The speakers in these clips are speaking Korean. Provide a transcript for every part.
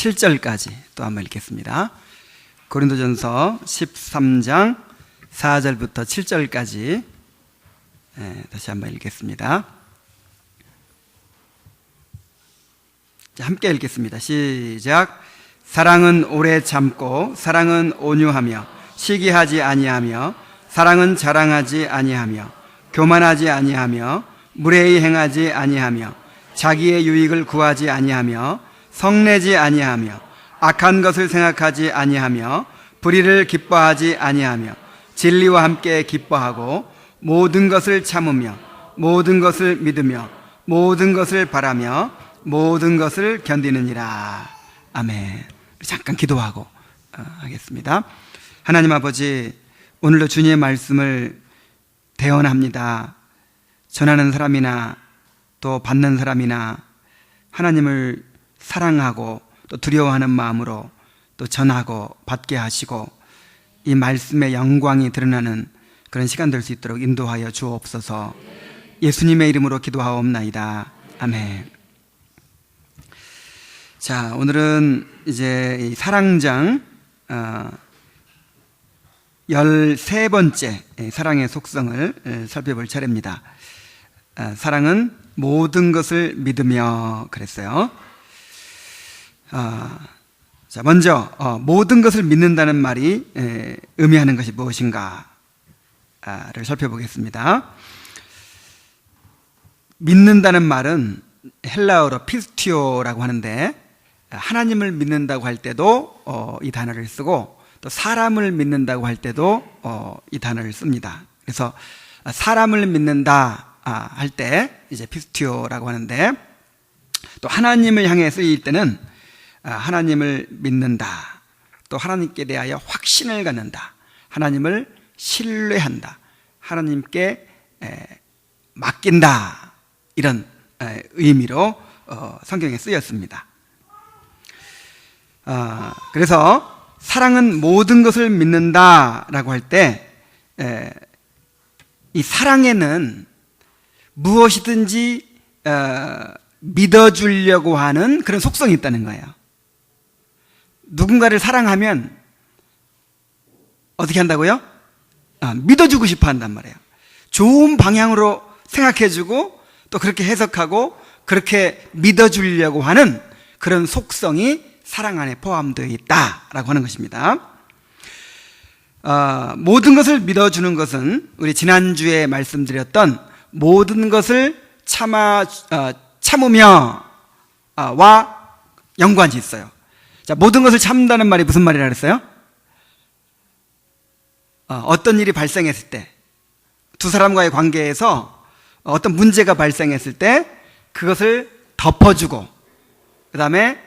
7절까지 또 한번 읽겠습니다. 고린도전서 13장 4절부터 7절까지 다시 한번 읽겠습니다. 자, 함께 읽겠습니다. 시작. 사랑은 오래 참고 사랑은 온유하며 시기하지 아니하며 사랑은 자랑하지 아니하며 교만하지 아니하며 무례히 행하지 아니하며 자기의 유익을 구하지 아니하며 성내지 아니하며 악한 것을 생각하지 아니하며 불의를 기뻐하지 아니하며 진리와 함께 기뻐하고 모든 것을 참으며 모든 것을 믿으며 모든 것을 바라며 모든 것을 견디느니라. 아멘. 잠깐 기도하고 하겠습니다. 하나님 아버지, 오늘도 주님의 말씀을 대언합니다. 전하는 사람이나 또 받는 사람이나 하나님을 사랑하고 또 두려워하는 마음으로 또 전하고 받게 하시고 이 말씀의 영광이 드러나는 그런 시간 될 수 있도록 인도하여 주옵소서. 예수님의 이름으로 기도하옵나이다. 아멘. 자, 오늘은 이제 이 사랑장 13번째 사랑의 속성을 살펴볼 차례입니다. 사랑은 모든 것을 믿으며 그랬어요. 자, 먼저 모든 것을 믿는다는 말이 의미하는 것이 무엇인가를 살펴보겠습니다. 믿는다는 말은 헬라어로 피스티오라고 하는데, 하나님을 믿는다고 할 때도 이 단어를 쓰고 또 사람을 믿는다고 할 때도 이 단어를 씁니다. 그래서 사람을 믿는다 할 때 이제 피스티오라고 하는데, 또 하나님을 향해 쓰일 때는 하나님을 믿는다, 또 하나님께 대하여 확신을 갖는다, 하나님을 신뢰한다, 하나님께 맡긴다, 이런 의미로 성경에 쓰였습니다. 그래서 사랑은 모든 것을 믿는다라고 할 때 이 사랑에는 무엇이든지 믿어주려고 하는 그런 속성이 있다는 거예요. 누군가를 사랑하면 어떻게 한다고요? 믿어주고 싶어 한단 말이에요. 좋은 방향으로 생각해주고 또 그렇게 해석하고 그렇게 믿어주려고 하는 그런 속성이 사랑 안에 포함되어 있다라고 하는 것입니다. 모든 것을 믿어주는 것은 우리 지난주에 말씀드렸던 모든 것을 참으며 와 연관이 있어요. 자, 모든 것을 참는다는 말이 무슨 말이라 그랬어요? 어떤 일이 발생했을 때, 두 사람과의 관계에서 어떤 문제가 발생했을 때 그것을 덮어주고, 그 다음에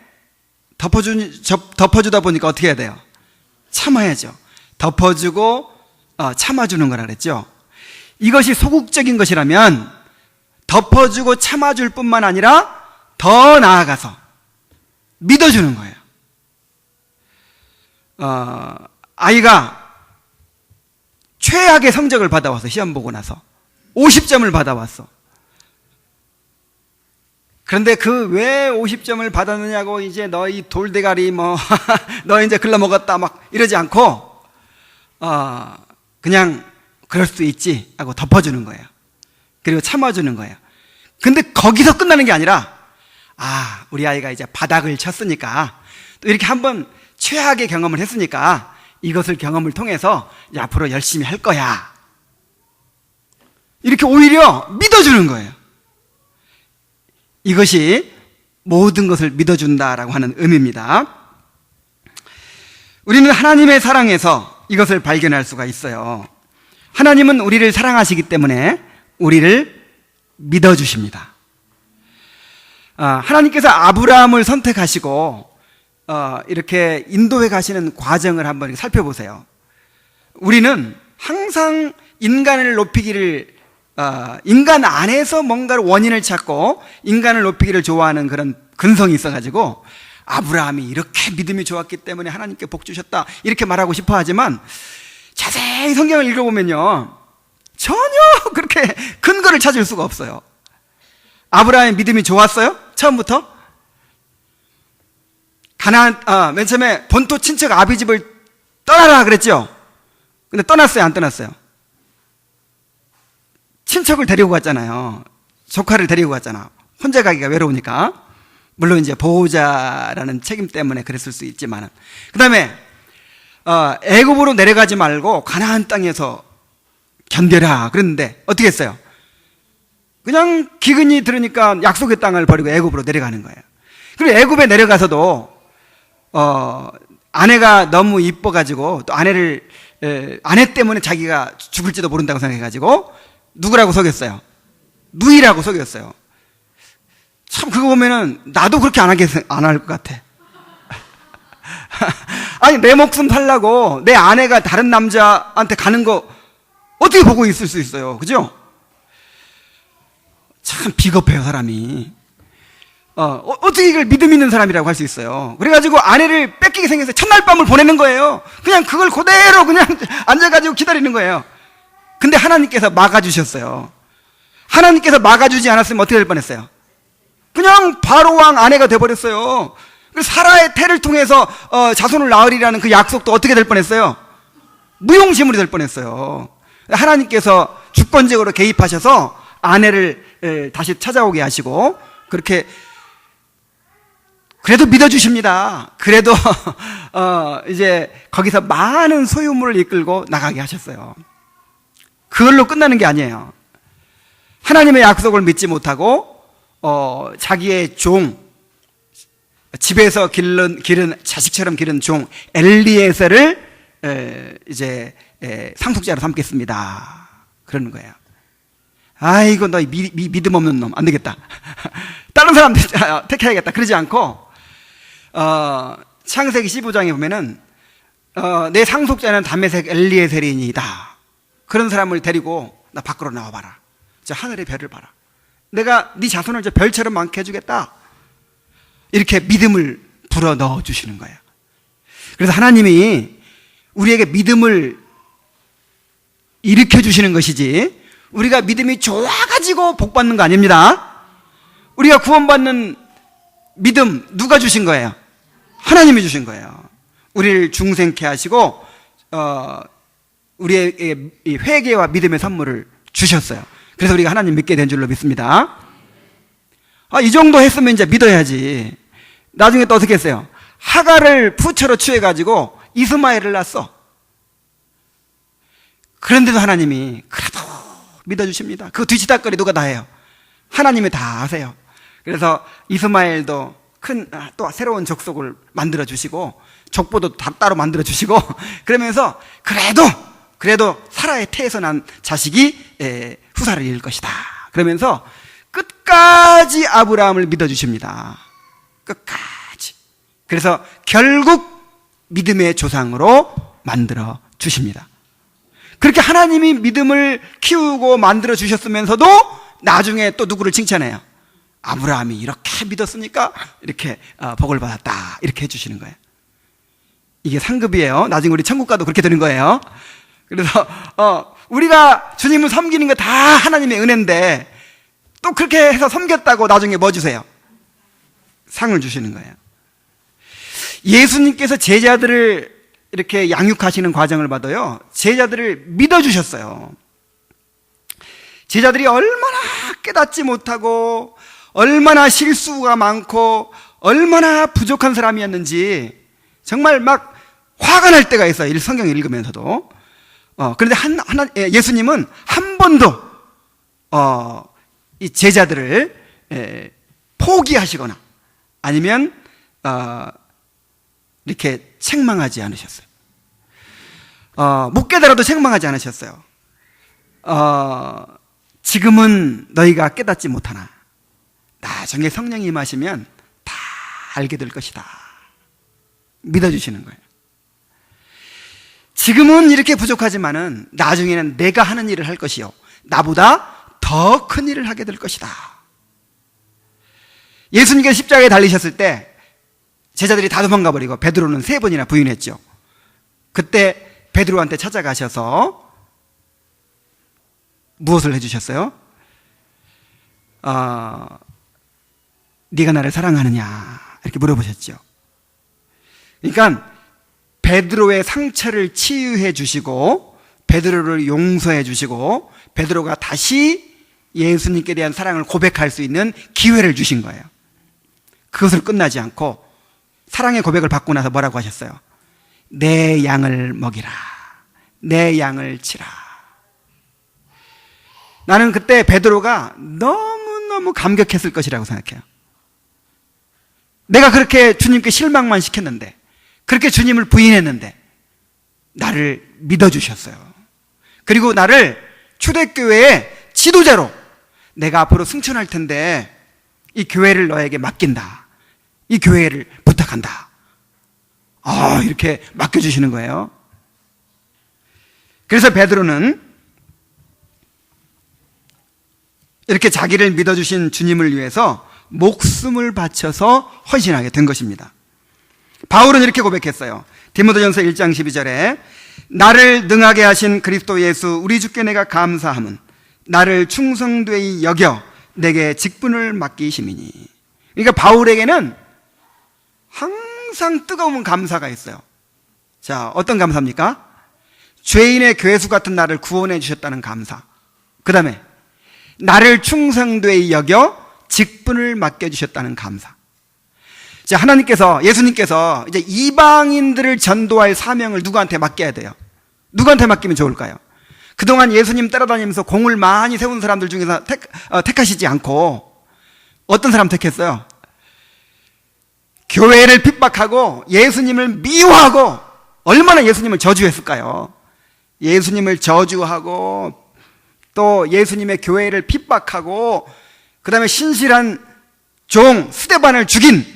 덮어주다 보니까 어떻게 해야 돼요? 참아야죠. 덮어주고 참아주는 거라 그랬죠. 이것이 소극적인 것이라면 덮어주고 참아줄 뿐만 아니라 더 나아가서 믿어주는 거예요. 아이가 최악의 성적을 받아왔어. 시험 보고 나서 50점을 받아왔어. 그런데 그 왜 50점을 받았느냐고 이제 너희 돌대가리 너 이제 글러먹었다 막 이러지 않고 그냥 그럴 수도 있지 하고 덮어주는 거예요. 그리고 참아주는 거예요. 근데 거기서 끝나는 게 아니라 우리 아이가 이제 바닥을 쳤으니까 또 이렇게 한번 최악의 경험을 했으니까 이것을 경험을 통해서 앞으로 열심히 할 거야, 이렇게 오히려 믿어주는 거예요. 이것이 모든 것을 믿어준다라고 하는 의미입니다. 우리는 하나님의 사랑에서 이것을 발견할 수가 있어요. 하나님은 우리를 사랑하시기 때문에 우리를 믿어주십니다. 하나님께서 아브라함을 선택하시고 이렇게 인도해 가시는 과정을 한번 살펴보세요. 우리는 항상 인간을 높이기를, 인간 안에서 뭔가를 원인을 찾고 인간을 높이기를 좋아하는 그런 근성이 있어가지고, 아브라함이 이렇게 믿음이 좋았기 때문에 하나님께 복 주셨다 이렇게 말하고 싶어 하지만, 자세히 성경을 읽어보면요 전혀 그렇게 근거를 찾을 수가 없어요. 아브라함의 믿음이 좋았어요? 처음부터? 맨 처음에 본토 친척 아비집을 떠나라 그랬죠. 근데 떠났어요, 안 떠났어요? 친척을 데리고 갔잖아요. 조카를 데리고 갔잖아. 혼자 가기가 외로우니까. 물론 이제 보호자라는 책임 때문에 그랬을 수 있지만, 그 다음에 애굽으로 내려가지 말고 가나안 땅에서 견뎌라 그랬는데 어떻게 했어요? 그냥 기근이 들으니까 약속의 땅을 버리고 애굽으로 내려가는 거예요. 그리고 애굽에 내려가서도 아내가 너무 이뻐가지고 또 아내 때문에 자기가 죽을지도 모른다고 생각해가지고 누구라고 속였어요? 누이라고 속였어요. 참 그거 보면은 나도 그렇게 안 할 것 같아. 아니 내 목숨 살라고 내 아내가 다른 남자한테 가는 거 어떻게 보고 있을 수 있어요? 그죠? 참 비겁해요, 사람이. 어떻게 이걸 믿음 있는 사람이라고 할 수 있어요? 그래가지고 아내를 뺏기게 생겨서 첫날 밤을 보내는 거예요. 그냥 그걸 그대로 그냥 앉아가지고 기다리는 거예요. 근데 하나님께서 막아주셨어요. 하나님께서 막아주지 않았으면 어떻게 될 뻔했어요? 그냥 바로왕 아내가 돼버렸어요. 사라의 태를 통해서 자손을 낳으리라는 그 약속도 어떻게 될 뻔했어요? 무용지물이 될 뻔했어요. 하나님께서 주권적으로 개입하셔서 아내를 다시 찾아오게 하시고, 그렇게 그래도 믿어주십니다. 그래도 이제 거기서 많은 소유물을 이끌고 나가게 하셨어요. 그걸로 끝나는 게 아니에요. 하나님의 약속을 믿지 못하고 자기의 종, 집에서 기른 자식처럼 기른 종 엘리에셀을 이제 상속자로 삼겠습니다. 그러는 거예요. 아이고 너 믿음 없는 놈 안 되겠다. 다른 사람 택해야겠다. 그러지 않고 창세기 15장에 보면은 내 상속자는 다메섹 엘리에셀이니이다. 그런 사람을 데리고 나 밖으로 나와봐라. 저 하늘의 별을 봐라. 내가 네 자손을 저 별처럼 많게 해주겠다. 이렇게 믿음을 불어 넣어 주시는 거예요. 그래서 하나님이 우리에게 믿음을 일으켜 주시는 것이지 우리가 믿음이 좋아가지고 복 받는 거 아닙니다. 우리가 구원받는 믿음 누가 주신 거예요? 하나님이 주신 거예요. 우리를 중생케 하시고 우리의 회개와 믿음의 선물을 주셨어요. 그래서 우리가 하나님 믿게 된 줄로 믿습니다. 이 정도 했으면 이제 믿어야지. 나중에 또 어떻게 했어요? 하갈을 부처로 취해가지고 이스마엘을 낳았어. 그런데도 하나님이 그래도 믿어주십니다. 그 뒤치다거리 누가 다 해요? 하나님이 다 하세요. 그래서 이스마엘도 또 새로운 족속을 만들어 주시고 족보도 다 따로 만들어 주시고 그러면서 그래도 사라의 태에서 난 자식이 후사를 이을 것이다. 그러면서 끝까지 아브라함을 믿어주십니다. 끝까지. 그래서 결국 믿음의 조상으로 만들어 주십니다. 그렇게 하나님이 믿음을 키우고 만들어 주셨으면서도 나중에 또 누구를 칭찬해요? 아브라함이 이렇게 믿었으니까 이렇게 복을 받았다. 이렇게 해주시는 거예요. 이게 상급이에요. 나중에 우리 천국 가도 그렇게 되는 거예요. 그래서 우리가 주님을 섬기는 거 다 하나님의 은혜인데 또 그렇게 해서 섬겼다고 나중에 뭐 주세요? 상을 주시는 거예요. 예수님께서 제자들을 이렇게 양육하시는 과정을 봐도요, 제자들을 믿어주셨어요. 제자들이 얼마나 깨닫지 못하고 얼마나 실수가 많고 얼마나 부족한 사람이었는지 정말 막 화가 날 때가 있어요. 이 성경을 읽으면서도. 그런데 예수님은 한 번도 이 제자들을 포기하시거나 아니면 이렇게 책망하지 않으셨어요. 못 깨달아도 책망하지 않으셨어요. 지금은 너희가 깨닫지 못하나 나중에 성령이 임하시면 다 알게 될 것이다. 믿어주시는 거예요. 지금은 이렇게 부족하지만은 나중에는 내가 하는 일을 할 것이요 나보다 더 큰 일을 하게 될 것이다. 예수님께서 십자가에 달리셨을 때 제자들이 다 도망가 버리고 베드로는 3번이나 부인했죠. 그때 베드로한테 찾아가셔서 무엇을 해주셨어요? 네가 나를 사랑하느냐 이렇게 물어보셨죠. 그러니까 베드로의 상처를 치유해 주시고 베드로를 용서해 주시고 베드로가 다시 예수님께 대한 사랑을 고백할 수 있는 기회를 주신 거예요. 그것을 끝나지 않고 사랑의 고백을 받고 나서 뭐라고 하셨어요? 내 양을 먹이라. 내 양을 치라. 나는 그때 베드로가 너무너무 감격했을 것이라고 생각해요. 내가 그렇게 주님께 실망만 시켰는데, 그렇게 주님을 부인했는데 나를 믿어주셨어요. 그리고 나를 초대교회의 지도자로 내가 앞으로 승천할 텐데 이 교회를 너에게 맡긴다. 이 교회를 부탁한다. 이렇게 맡겨주시는 거예요. 그래서 베드로는 이렇게 자기를 믿어주신 주님을 위해서 목숨을 바쳐서 헌신하게 된 것입니다. 바울은 이렇게 고백했어요. 디모데전서 1장 12절에 나를 능하게 하신 그리스도 예수 우리 주께 내가 감사함은 나를 충성되이 여겨 내게 직분을 맡기심이니. 그러니까 바울에게는 항상 뜨거운 감사가 있어요. 자, 어떤 감사입니까? 죄인의 괴수 같은 나를 구원해 주셨다는 감사. 그 다음에 나를 충성되이 여겨 직분을 맡겨주셨다는 감사. 자, 예수님께서 이제 이방인들을 전도할 사명을 누구한테 맡겨야 돼요? 누구한테 맡기면 좋을까요? 그동안 예수님 따라다니면서 공을 많이 세운 사람들 중에서 택하시지 않고 어떤 사람 택했어요? 교회를 핍박하고 예수님을 미워하고 얼마나 예수님을 저주했을까요? 예수님을 저주하고 또 예수님의 교회를 핍박하고 그 다음에 신실한 종 스데반을 죽인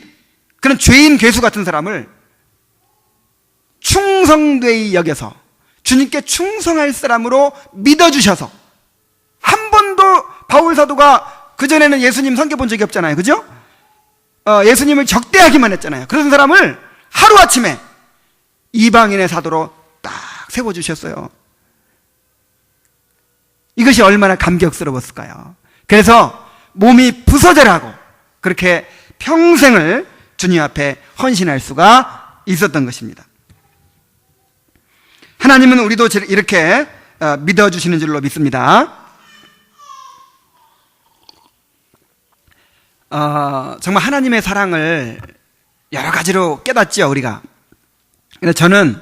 그런 죄인 괴수 같은 사람을 충성되이 여겨서 주님께 충성할 사람으로 믿어주셔서 한 번도 바울 사도가 그전에는 예수님 섬겨본 적이 없잖아요. 그죠? 예수님을 적대하기만 했잖아요. 그런 사람을 하루아침에 이방인의 사도로 딱 세워주셨어요. 이것이 얼마나 감격스러웠을까요? 그래서 몸이 부서져라고 그렇게 평생을 주님 앞에 헌신할 수가 있었던 것입니다. 하나님은 우리도 이렇게 믿어주시는 줄로 믿습니다. 정말 하나님의 사랑을 여러 가지로 깨닫죠, 우리가. 근데 저는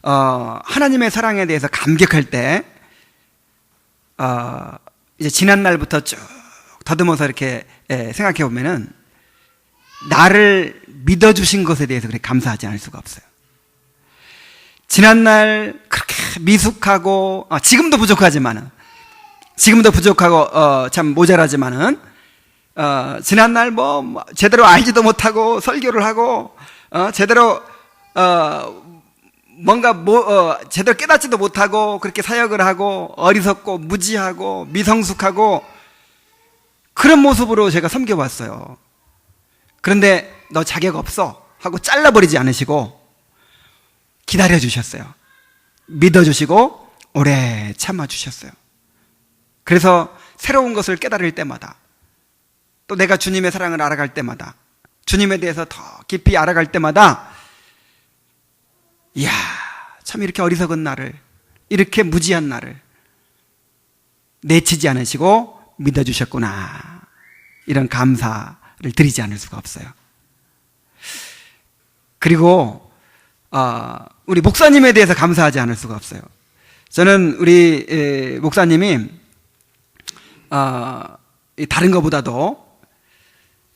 하나님의 사랑에 대해서 감격할 때 이제 지난 날부터 쭉 더듬어서 이렇게 생각해 보면은 나를 믿어주신 것에 대해서 그렇게 감사하지 않을 수가 없어요. 지난날 그렇게 미숙하고 지금도 부족하지만은 참 모자라지만은 지난날 제대로 알지도 못하고 설교를 하고 제대로 제대로 깨닫지도 못하고 그렇게 사역을 하고 어리석고 무지하고 미성숙하고 그런 모습으로 제가 섬겨왔어요. 그런데 너 자격 없어 하고 잘라버리지 않으시고 기다려주셨어요. 믿어주시고 오래 참아주셨어요. 그래서 새로운 것을 깨달을 때마다 또 내가 주님의 사랑을 알아갈 때마다 주님에 대해서 더 깊이 알아갈 때마다 이야, 참 이렇게 어리석은 나를, 이렇게 무지한 나를 내치지 않으시고 믿어주셨구나. 이런 감사를 드리지 않을 수가 없어요. 그리고 우리 목사님에 대해서 감사하지 않을 수가 없어요. 저는 우리 목사님이 다른 것보다도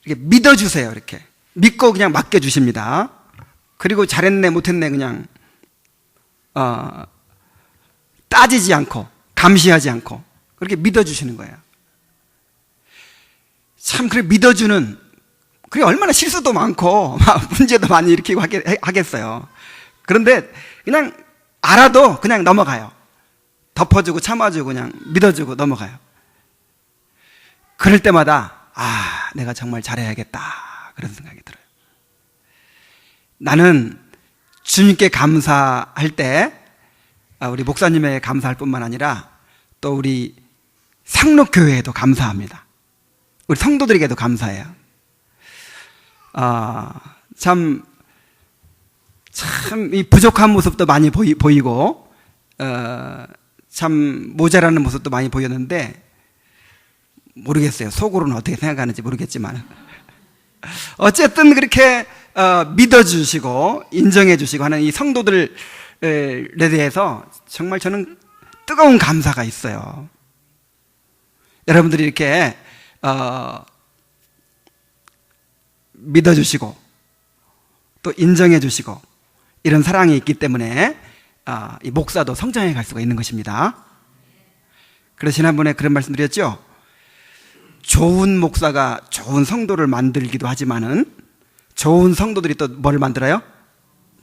이렇게 믿어주세요. 이렇게 믿고 그냥 맡겨주십니다. 그리고 잘했네 못했네 그냥 따지지 않고 감시하지 않고 그렇게 믿어주시는 거예요. 참 그래 믿어주는 그게 얼마나 실수도 많고 문제도 많이 일으키고 하겠어요. 그런데 그냥 알아도 그냥 넘어가요. 덮어주고 참아주고 그냥 믿어주고 넘어가요. 그럴 때마다 내가 정말 잘해야겠다 그런 생각이 들어요. 나는 주님께 감사할 때 우리 목사님에게 감사할 뿐만 아니라 또 우리 상록교회에도 감사합니다. 우리 성도들에게도 감사해요. 참 참 이 부족한 모습도 많이 보이고 참 모자라는 모습도 많이 보였는데 모르겠어요. 속으로는 어떻게 생각하는지 모르겠지만 어쨌든 그렇게 믿어주시고 인정해주시고 하는 이 성도들에 대해서 정말 저는 뜨거운 감사가 있어요. 여러분들이 이렇게 믿어주시고 또 인정해주시고 이런 사랑이 있기 때문에 이 목사도 성장해 갈 수가 있는 것입니다. 그래서 지난번에 그런 말씀 드렸죠. 좋은 목사가 좋은 성도를 만들기도 하지만은 좋은 성도들이 또 뭘 만들어요?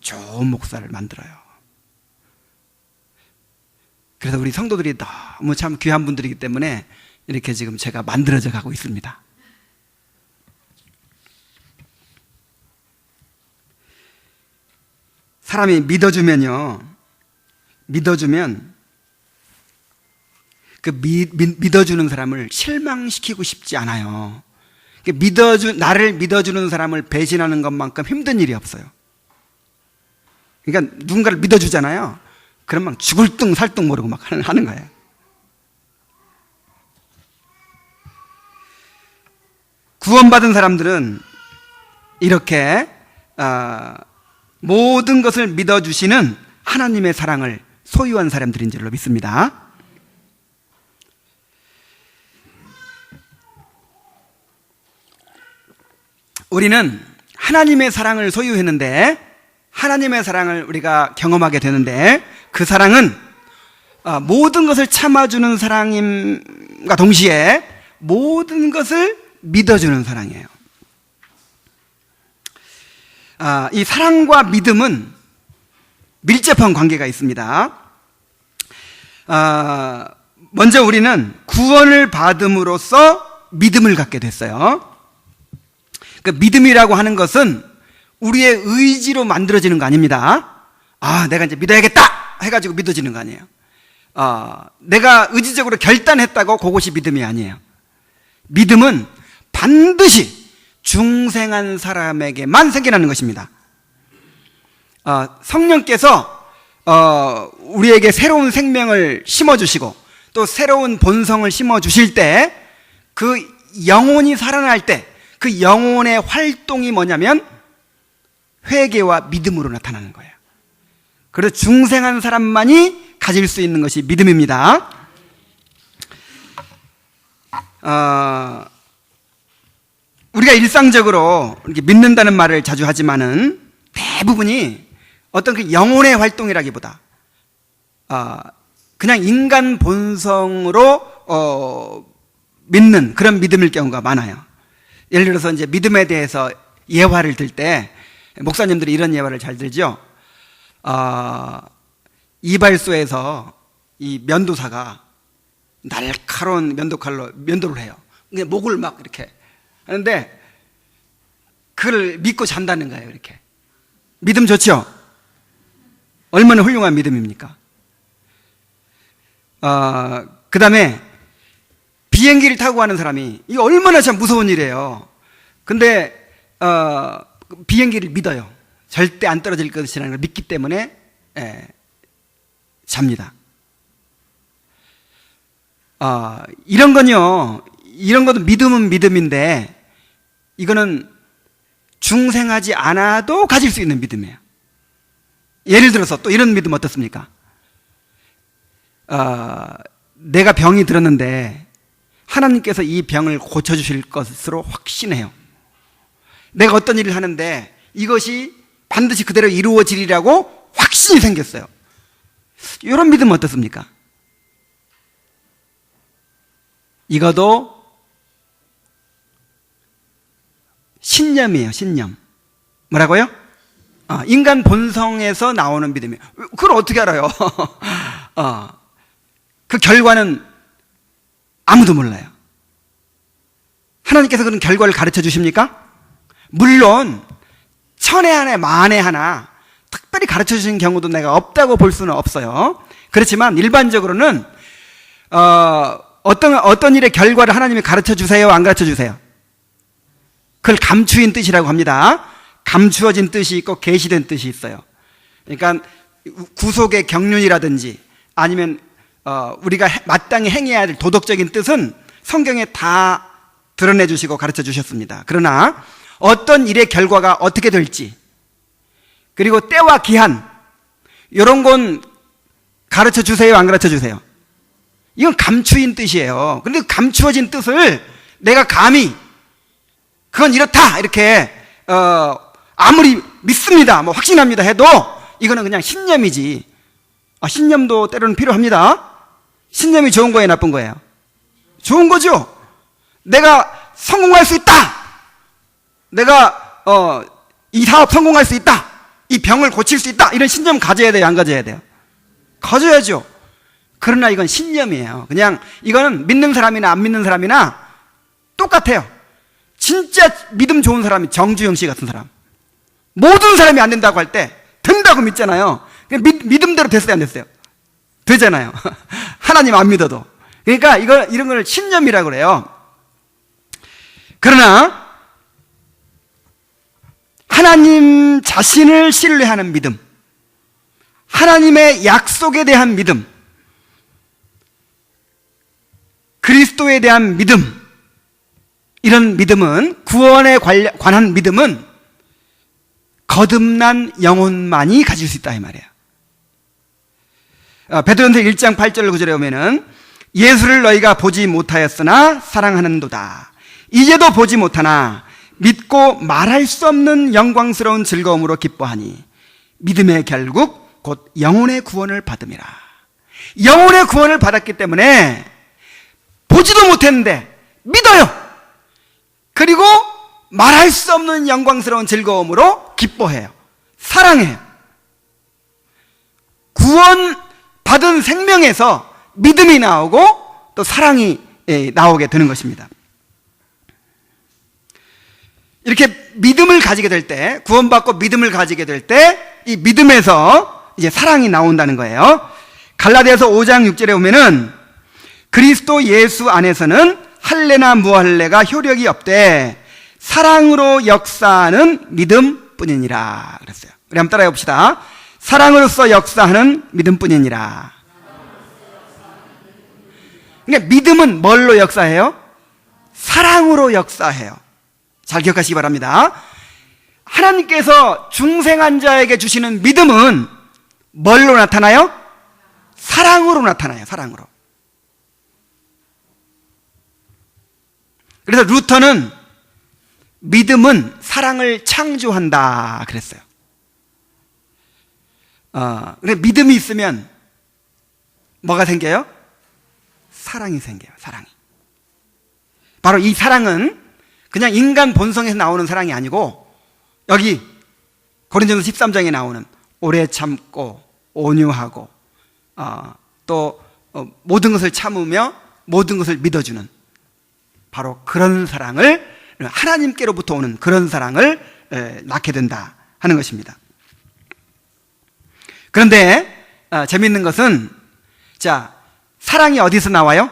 좋은 목사를 만들어요. 그래서 우리 성도들이 너무 참 귀한 분들이기 때문에 이렇게 지금 제가 만들어져 가고 있습니다. 사람이 믿어주면 그 믿어주는 사람을 실망시키고 싶지 않아요. 나를 믿어주는 사람을 배신하는 것만큼 힘든 일이 없어요. 그러니까 누군가를 믿어주잖아요. 그럼 막 죽을 둥 살 둥 모르고 막 하는 거예요. 구원받은 사람들은 이렇게 모든 것을 믿어주시는 하나님의 사랑을 소유한 사람들인 줄로 믿습니다. 우리는 하나님의 사랑을 소유했는데 하나님의 사랑을 우리가 경험하게 되는데 그 사랑은 모든 것을 참아주는 사랑임과 동시에 모든 것을 믿어주는 사랑이에요. 이 사랑과 믿음은 밀접한 관계가 있습니다. 먼저 우리는 구원을 받음으로써 믿음을 갖게 됐어요. 그 믿음이라고 하는 것은 우리의 의지로 만들어지는 거 아닙니다. 내가 이제 믿어야겠다 해가지고 믿어지는 거 아니에요. 내가 의지적으로 결단했다고 그것이 믿음이 아니에요. 믿음은 반드시 중생한 사람에게만 생겨나는 것입니다. 성령께서 우리에게 새로운 생명을 심어주시고 또 새로운 본성을 심어주실 때 그 영혼이 살아날 때 그 영혼의 활동이 뭐냐면 회개와 믿음으로 나타나는 거예요. 그래서 중생한 사람만이 가질 수 있는 것이 믿음입니다. 우리가 일상적으로 이렇게 믿는다는 말을 자주 하지만은 대부분이 어떤 그 영혼의 활동이라기보다 그냥 인간 본성으로 믿는 그런 믿음일 경우가 많아요. 예를 들어서 이제 믿음에 대해서 예화를 들 때 목사님들이 이런 예화를 잘 들죠. 이발소에서 이 면도사가 날카로운 면도칼로 면도를 해요. 근데 목을 막 이렇게 하는데 그걸 믿고 잔다는 거예요. 이렇게 믿음 좋죠? 얼마나 훌륭한 믿음입니까? 그 다음에 비행기를 타고 가는 사람이 이거 얼마나 참 무서운 일이에요. 근데 비행기를 믿어요. 절대 안 떨어질 것이라는 걸 믿기 때문에 잡니다. 이런 것도 믿음은 믿음인데 이거는 중생하지 않아도 가질 수 있는 믿음이에요. 예를 들어서 또 이런 믿음 어떻습니까? 내가 병이 들었는데 하나님께서 이 병을 고쳐주실 것으로 확신해요. 내가 어떤 일을 하는데 이것이 반드시 그대로 이루어지리라고 확신이 생겼어요. 이런 믿음은 어떻습니까? 이것도 신념이에요. 신념. 뭐라고요? 인간 본성에서 나오는 믿음이에요. 그걸 어떻게 알아요? 그 결과는 아무도 몰라요. 하나님께서 그런 결과를 가르쳐 주십니까? 물론 천에 하나 만에 하나 특별히 가르쳐 주시는 경우도 내가 없다고 볼 수는 없어요. 그렇지만 일반적으로는 어떤 일의 결과를 하나님이 가르쳐 주세요? 안 가르쳐 주세요? 그걸 감추인 뜻이라고 합니다. 감추어진 뜻이 있고 계시된 뜻이 있어요. 그러니까 구속의 경륜이라든지 아니면 우리가 마땅히 행해야 될 도덕적인 뜻은 성경에 다 드러내 주시고 가르쳐 주셨습니다. 그러나 어떤 일의 결과가 어떻게 될지, 그리고 때와 기한, 이런 건 가르쳐 주세요, 안 가르쳐 주세요? 이건 감추인 뜻이에요. 그런데 감추어진 뜻을 내가 감히 그건 이렇다 이렇게 아무리 믿습니다, 뭐 확신합니다 해도 이거는 그냥 신념이지. 신념도 때로는 필요합니다. 신념이 좋은 거예요, 나쁜 거예요? 좋은 거죠. 내가 성공할 수 있다, 내가 이 사업 성공할 수 있다, 이 병을 고칠 수 있다, 이런 신념 가져야 돼요, 안 가져야 돼요? 가져야죠. 그러나 이건 신념이에요. 그냥 이거는 믿는 사람이나 안 믿는 사람이나 똑같아요. 진짜 믿음 좋은 사람이 정주영 씨 같은 사람, 모든 사람이 안 된다고 할 때 된다고 믿잖아요. 믿음대로 됐어요, 안 됐어요? 되잖아요. 하나님 안 믿어도. 그러니까 이런 걸 신념이라고 그래요. 그러나 하나님 자신을 신뢰하는 믿음, 하나님의 약속에 대한 믿음, 그리스도에 대한 믿음, 이런 믿음은, 구원에 관한 믿음은 거듭난 영혼만이 가질 수 있다, 이 말이에요. 베드로전서 1장 8절 9절에 보면은 예수를 너희가 보지 못하였으나 사랑하는도다. 이제도 보지 못하나 믿고 말할 수 없는 영광스러운 즐거움으로 기뻐하니 믿음의 결국 곧 영혼의 구원을 받음이라. 영혼의 구원을 받았기 때문에 보지도 못했는데 믿어요. 그리고 말할 수 없는 영광스러운 즐거움으로 기뻐해요. 사랑해요. 구원 받은 생명에서 믿음이 나오고 또 사랑이 나오게 되는 것입니다. 이렇게 믿음을 가지게 될 때, 구원받고 믿음을 가지게 될 때 이 믿음에서 이제 사랑이 나온다는 거예요. 갈라디아서 5장 6절에 보면은 그리스도 예수 안에서는 할례나 무할례가 효력이 없되 사랑으로 역사하는 믿음뿐이니라 그랬어요. 우리 한번 따라해 봅시다. 사랑으로서 역사하는 믿음뿐이니라. 그러니까 믿음은 뭘로 역사해요? 사랑으로 역사해요. 잘 기억하시기 바랍니다. 하나님께서 중생한 자에게 주시는 믿음은 뭘로 나타나요? 사랑으로 나타나요. 사랑으로. 그래서 루터는 믿음은 사랑을 창조한다 그랬어요. 근데 믿음이 있으면 뭐가 생겨요? 사랑이 생겨요. 사랑이. 바로 이 사랑은 그냥 인간 본성에서 나오는 사랑이 아니고 여기 고린도전서 13장에 나오는 오래 참고 온유하고 또 모든 것을 참으며 모든 것을 믿어주는 바로 그런 사랑을, 하나님께로부터 오는 그런 사랑을 낳게 된다 하는 것입니다. 그런데 재미있는 것은, 자, 사랑이 어디서 나와요?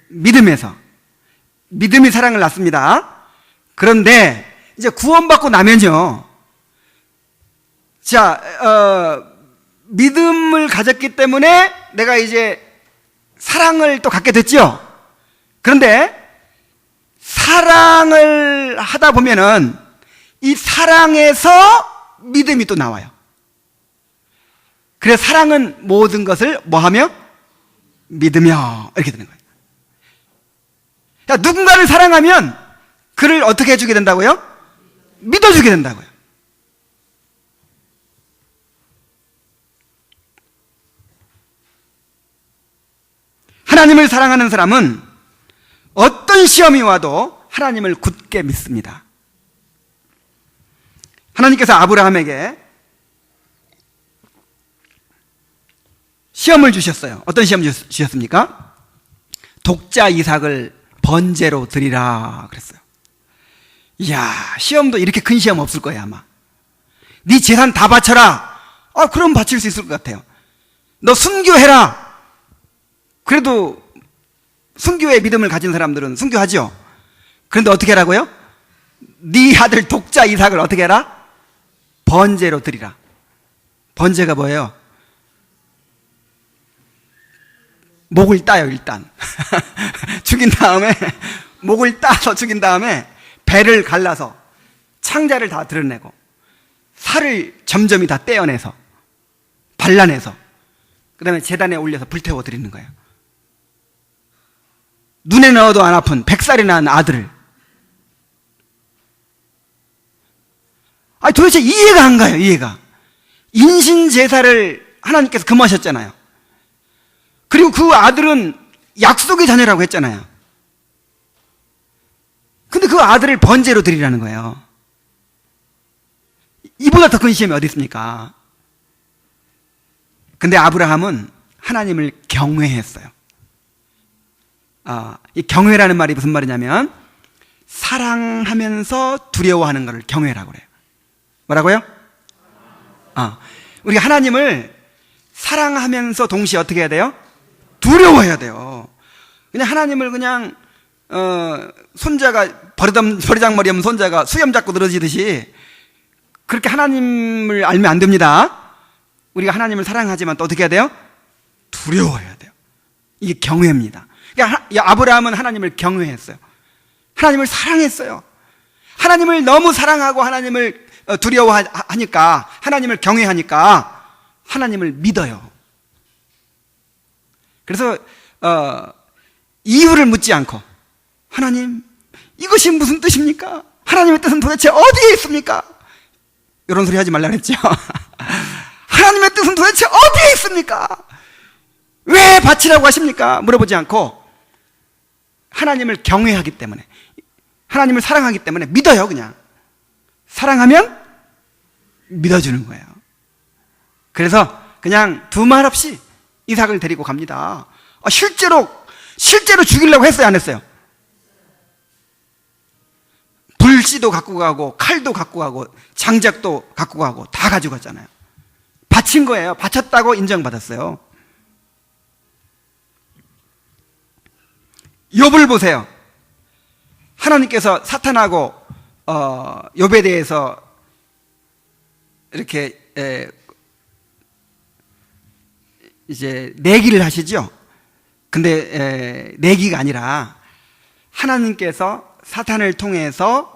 믿음에서. 믿음이 사랑을 낳습니다. 그런데 이제 구원받고 나면요, 자, 믿음을 가졌기 때문에 내가 이제 사랑을 또 갖게 됐죠. 그런데 사랑을 하다 보면은 이 사랑에서 믿음이 또 나와요. 그래서 사랑은 모든 것을 뭐하며? 믿으며, 이렇게 되는 거예요. 야, 누군가를 사랑하면 그를 어떻게 해주게 된다고요? 믿어주게 된다고요. 하나님을 사랑하는 사람은 어떤 시험이 와도 하나님을 굳게 믿습니다. 하나님께서 아브라함에게 시험을 주셨어요. 어떤 시험 주셨습니까? 독자 이삭을 번제로 드리라 그랬어요. 이야, 시험도 이렇게 큰 시험 없을 거예요, 아마. 네 재산 다 바쳐라. 그럼 바칠 수 있을 것 같아요. 너 순교해라. 그래도 순교의 믿음을 가진 사람들은 순교하죠. 그런데 어떻게 하라고요? 네 아들 독자 이삭을 어떻게 해라? 번제로 드리라. 번제가 뭐예요? 목을 따요, 일단. 죽인 다음에, 목을 따서 죽인 다음에, 배를 갈라서, 창자를 다 드러내고, 살을 점점이 다 떼어내서, 발라내서, 그 다음에 제단에 올려서 불태워 드리는 거예요. 눈에 넣어도 안 아픈 100살이 난 아들을. 도대체 이해가 안 가요, 이해가. 인신제사를 하나님께서 금하셨잖아요. 그리고 그 아들은 약속의 자녀라고 했잖아요. 근데 그 아들을 번제로 드리라는 거예요. 이보다 더 큰 시험이 어디 있습니까? 근데 아브라함은 하나님을 경외했어요. 이 경외라는 말이 무슨 말이냐면 사랑하면서 두려워하는 것을 경외라고 그래요. 뭐라고요? 우리가 하나님을 사랑하면서 동시에 어떻게 해야 돼요? 두려워해야 돼요. 그냥 하나님을 그냥 손자가 버리장머리 없는 손자가 수염 잡고 늘어지듯이 그렇게 하나님을 알면 안 됩니다. 우리가 하나님을 사랑하지만 또 어떻게 해야 돼요? 두려워해야 돼요. 이게 경외입니다. 그러니까 아브라함은 하나님을 경외했어요. 하나님을 사랑했어요. 하나님을 너무 사랑하고 하나님을 두려워하니까, 하나님을 경외하니까 하나님을 믿어요. 그래서 이유를 묻지 않고, 하나님, 이것이 무슨 뜻입니까? 하나님의 뜻은 도대체 어디에 있습니까? 이런 소리 하지 말라 그랬죠. 하나님의 뜻은 도대체 어디에 있습니까? 왜 바치라고 하십니까? 물어보지 않고 하나님을 경외하기 때문에, 하나님을 사랑하기 때문에 믿어요. 그냥 사랑하면 믿어주는 거예요. 그래서 그냥 두말 없이 이삭을 데리고 갑니다. 실제로 죽이려고 했어요, 안 했어요? 불씨도 갖고 가고 칼도 갖고 가고 장작도 갖고 가고 다 가지고 갔잖아요. 바친 거예요. 바쳤다고 인정받았어요. 욥을 보세요. 하나님께서 사탄하고 욥에 대해서 이렇게 이제 내기를 하시죠. 근데 내기가 아니라 하나님께서 사탄을 통해서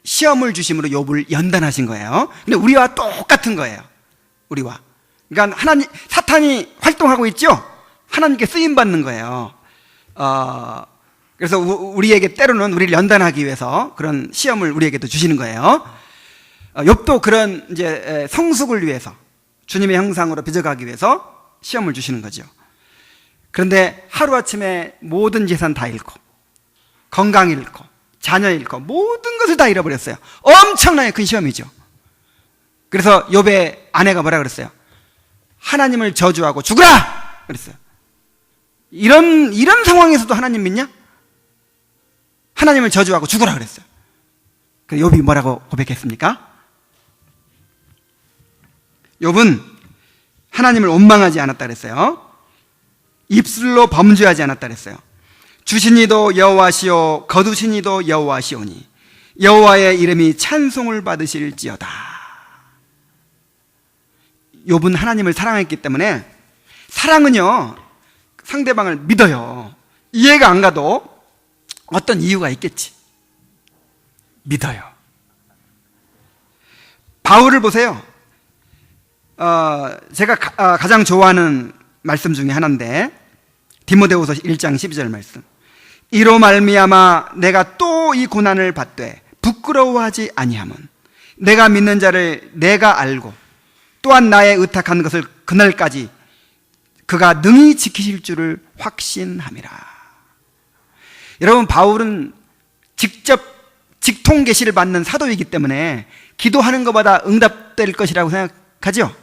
시험을 주심으로 욥을 연단하신 거예요. 근데 우리와 똑같은 거예요. 우리와. 그러니까 사탄이 활동하고 있죠. 하나님께 쓰임 받는 거예요. 그래서 우리에게 때로는 우리를 연단하기 위해서 그런 시험을 우리에게도 주시는 거예요. 욥도 그런 이제 성숙을 위해서 주님의 형상으로 빚어가기 위해서 시험을 주시는 거죠. 그런데 하루아침에 모든 재산 다 잃고 건강 잃고 자녀 잃고 모든 것을 다 잃어버렸어요. 엄청나게 큰 시험이죠. 그래서 욥의 아내가 뭐라 그랬어요? 하나님을 저주하고 죽으라! 그랬어요. 이런 상황에서도 하나님 믿냐? 하나님을 저주하고 죽으라 그랬어요. 그 욥이 뭐라고 고백했습니까? 욥은 하나님을 원망하지 않았다 그랬어요. 입술로 범죄하지 않았다 그랬어요. 주시니도 여호와시오 거두시니도 여호와시오니 여호와의 이름이 찬송을 받으실지어다. 욥은 하나님을 사랑했기 때문에, 사랑은요 상대방을 믿어요. 이해가 안 가도 어떤 이유가 있겠지. 믿어요. 바울을 보세요. 제가 가장 좋아하는 말씀 중에 하나인데 디모데후서 1장 12절 말씀. 이로 말미암아 내가 또 이 고난을 받되 부끄러워하지 아니함은 내가 믿는 자를 내가 알고 또한 나의 의탁한 것을 그날까지 그가 능히 지키실 줄을 확신함이라. 여러분, 바울은 직접 직통 계시를 받는 사도이기 때문에 기도하는 것마다 응답될 것이라고 생각하죠.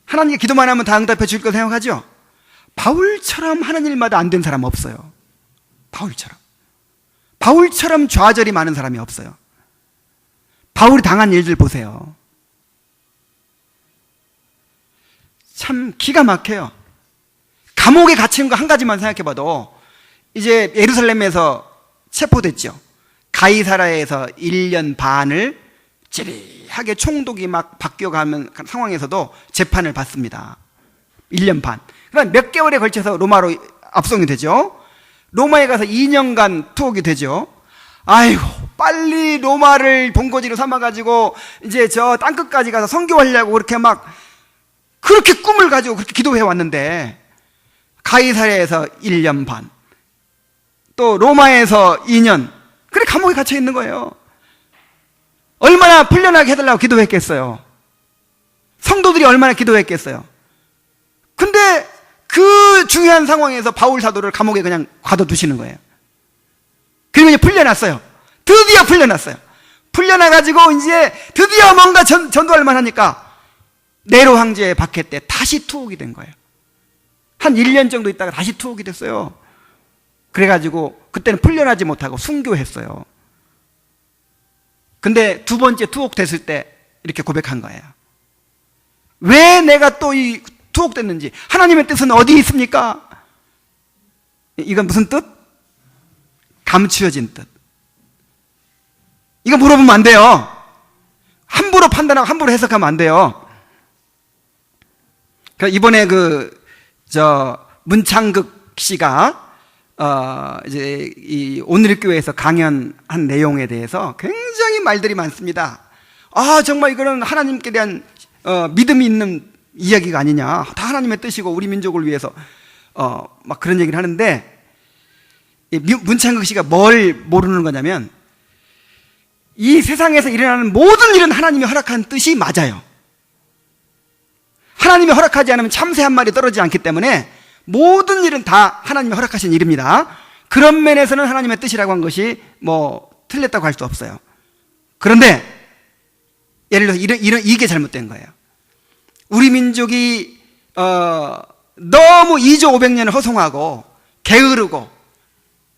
하나님께 기도만 하면 다 응답해 줄 거 생각하죠. 바울처럼 하는 일마다 안 된 사람 없어요. 바울처럼 좌절이 많은 사람이 없어요. 바울이 당한 일들 보세요. 참 기가 막혀요. 감옥에 갇힌 거 한 가지만 생각해 봐도, 이제 예루살렘에서 체포됐죠. 가이사라에서 1년 반을 찌릿하게 사계 총독이 막 바뀌어가는 상황에서도 재판을 받습니다. 1년 반. 그럼 몇 개월에 걸쳐서 로마로 압송이 되죠. 로마에 가서 2년간 투옥이 되죠. 아이고, 빨리 로마를 본거지로 삼아가지고 이제 저 땅끝까지 가서 선교하려고 그렇게 막 그렇게 꿈을 가지고 그렇게 기도해 왔는데, 가이사랴에서 1년 반, 또 로마에서 2년, 그래 감옥에 갇혀 있는 거예요. 얼마나 풀려나게 해달라고 기도했겠어요. 성도들이 얼마나 기도했겠어요. 근데 그 중요한 상황에서 바울 사도를 감옥에 그냥 가둬두시는 거예요. 그러면 이제 풀려났어요. 드디어 풀려났어요. 풀려나가지고 이제 드디어 뭔가 전도할 만하니까 네로 황제의 박해 때 다시 투옥이 된 거예요. 한 1년 정도 있다가 다시 투옥이 됐어요. 그래가지고 그때는 풀려나지 못하고 순교했어요. 근데 두 번째 투옥됐을 때 이렇게 고백한 거예요. 왜 내가 또 이 투옥됐는지, 하나님의 뜻은 어디 있습니까? 이건 무슨 뜻? 감추어진 뜻. 이거 물어보면 안 돼요. 함부로 판단하고 함부로 해석하면 안 돼요. 이번에 문창극 씨가 이제 이 오늘교회에서 강연한 내용에 대해서 굉장히 말들이 많습니다. 정말 이거는 하나님께 대한 믿음이 있는 이야기가 아니냐, 다 하나님의 뜻이고 우리 민족을 위해서 막 그런 얘기를 하는데, 문창극 씨가 뭘 모르는 거냐면, 이 세상에서 일어나는 모든 일은 하나님이 허락한 뜻이 맞아요. 하나님이 허락하지 않으면 참새 한 마리 떨어지지 않기 때문에 모든 일은 다 하나님이 허락하신 일입니다. 그런 면에서는 하나님의 뜻이라고 한 것이 뭐 틀렸다고 할 수 없어요. 그런데 예를 들어서 이게 잘못된 거예요. 우리 민족이 너무 2조 500년을 허송하고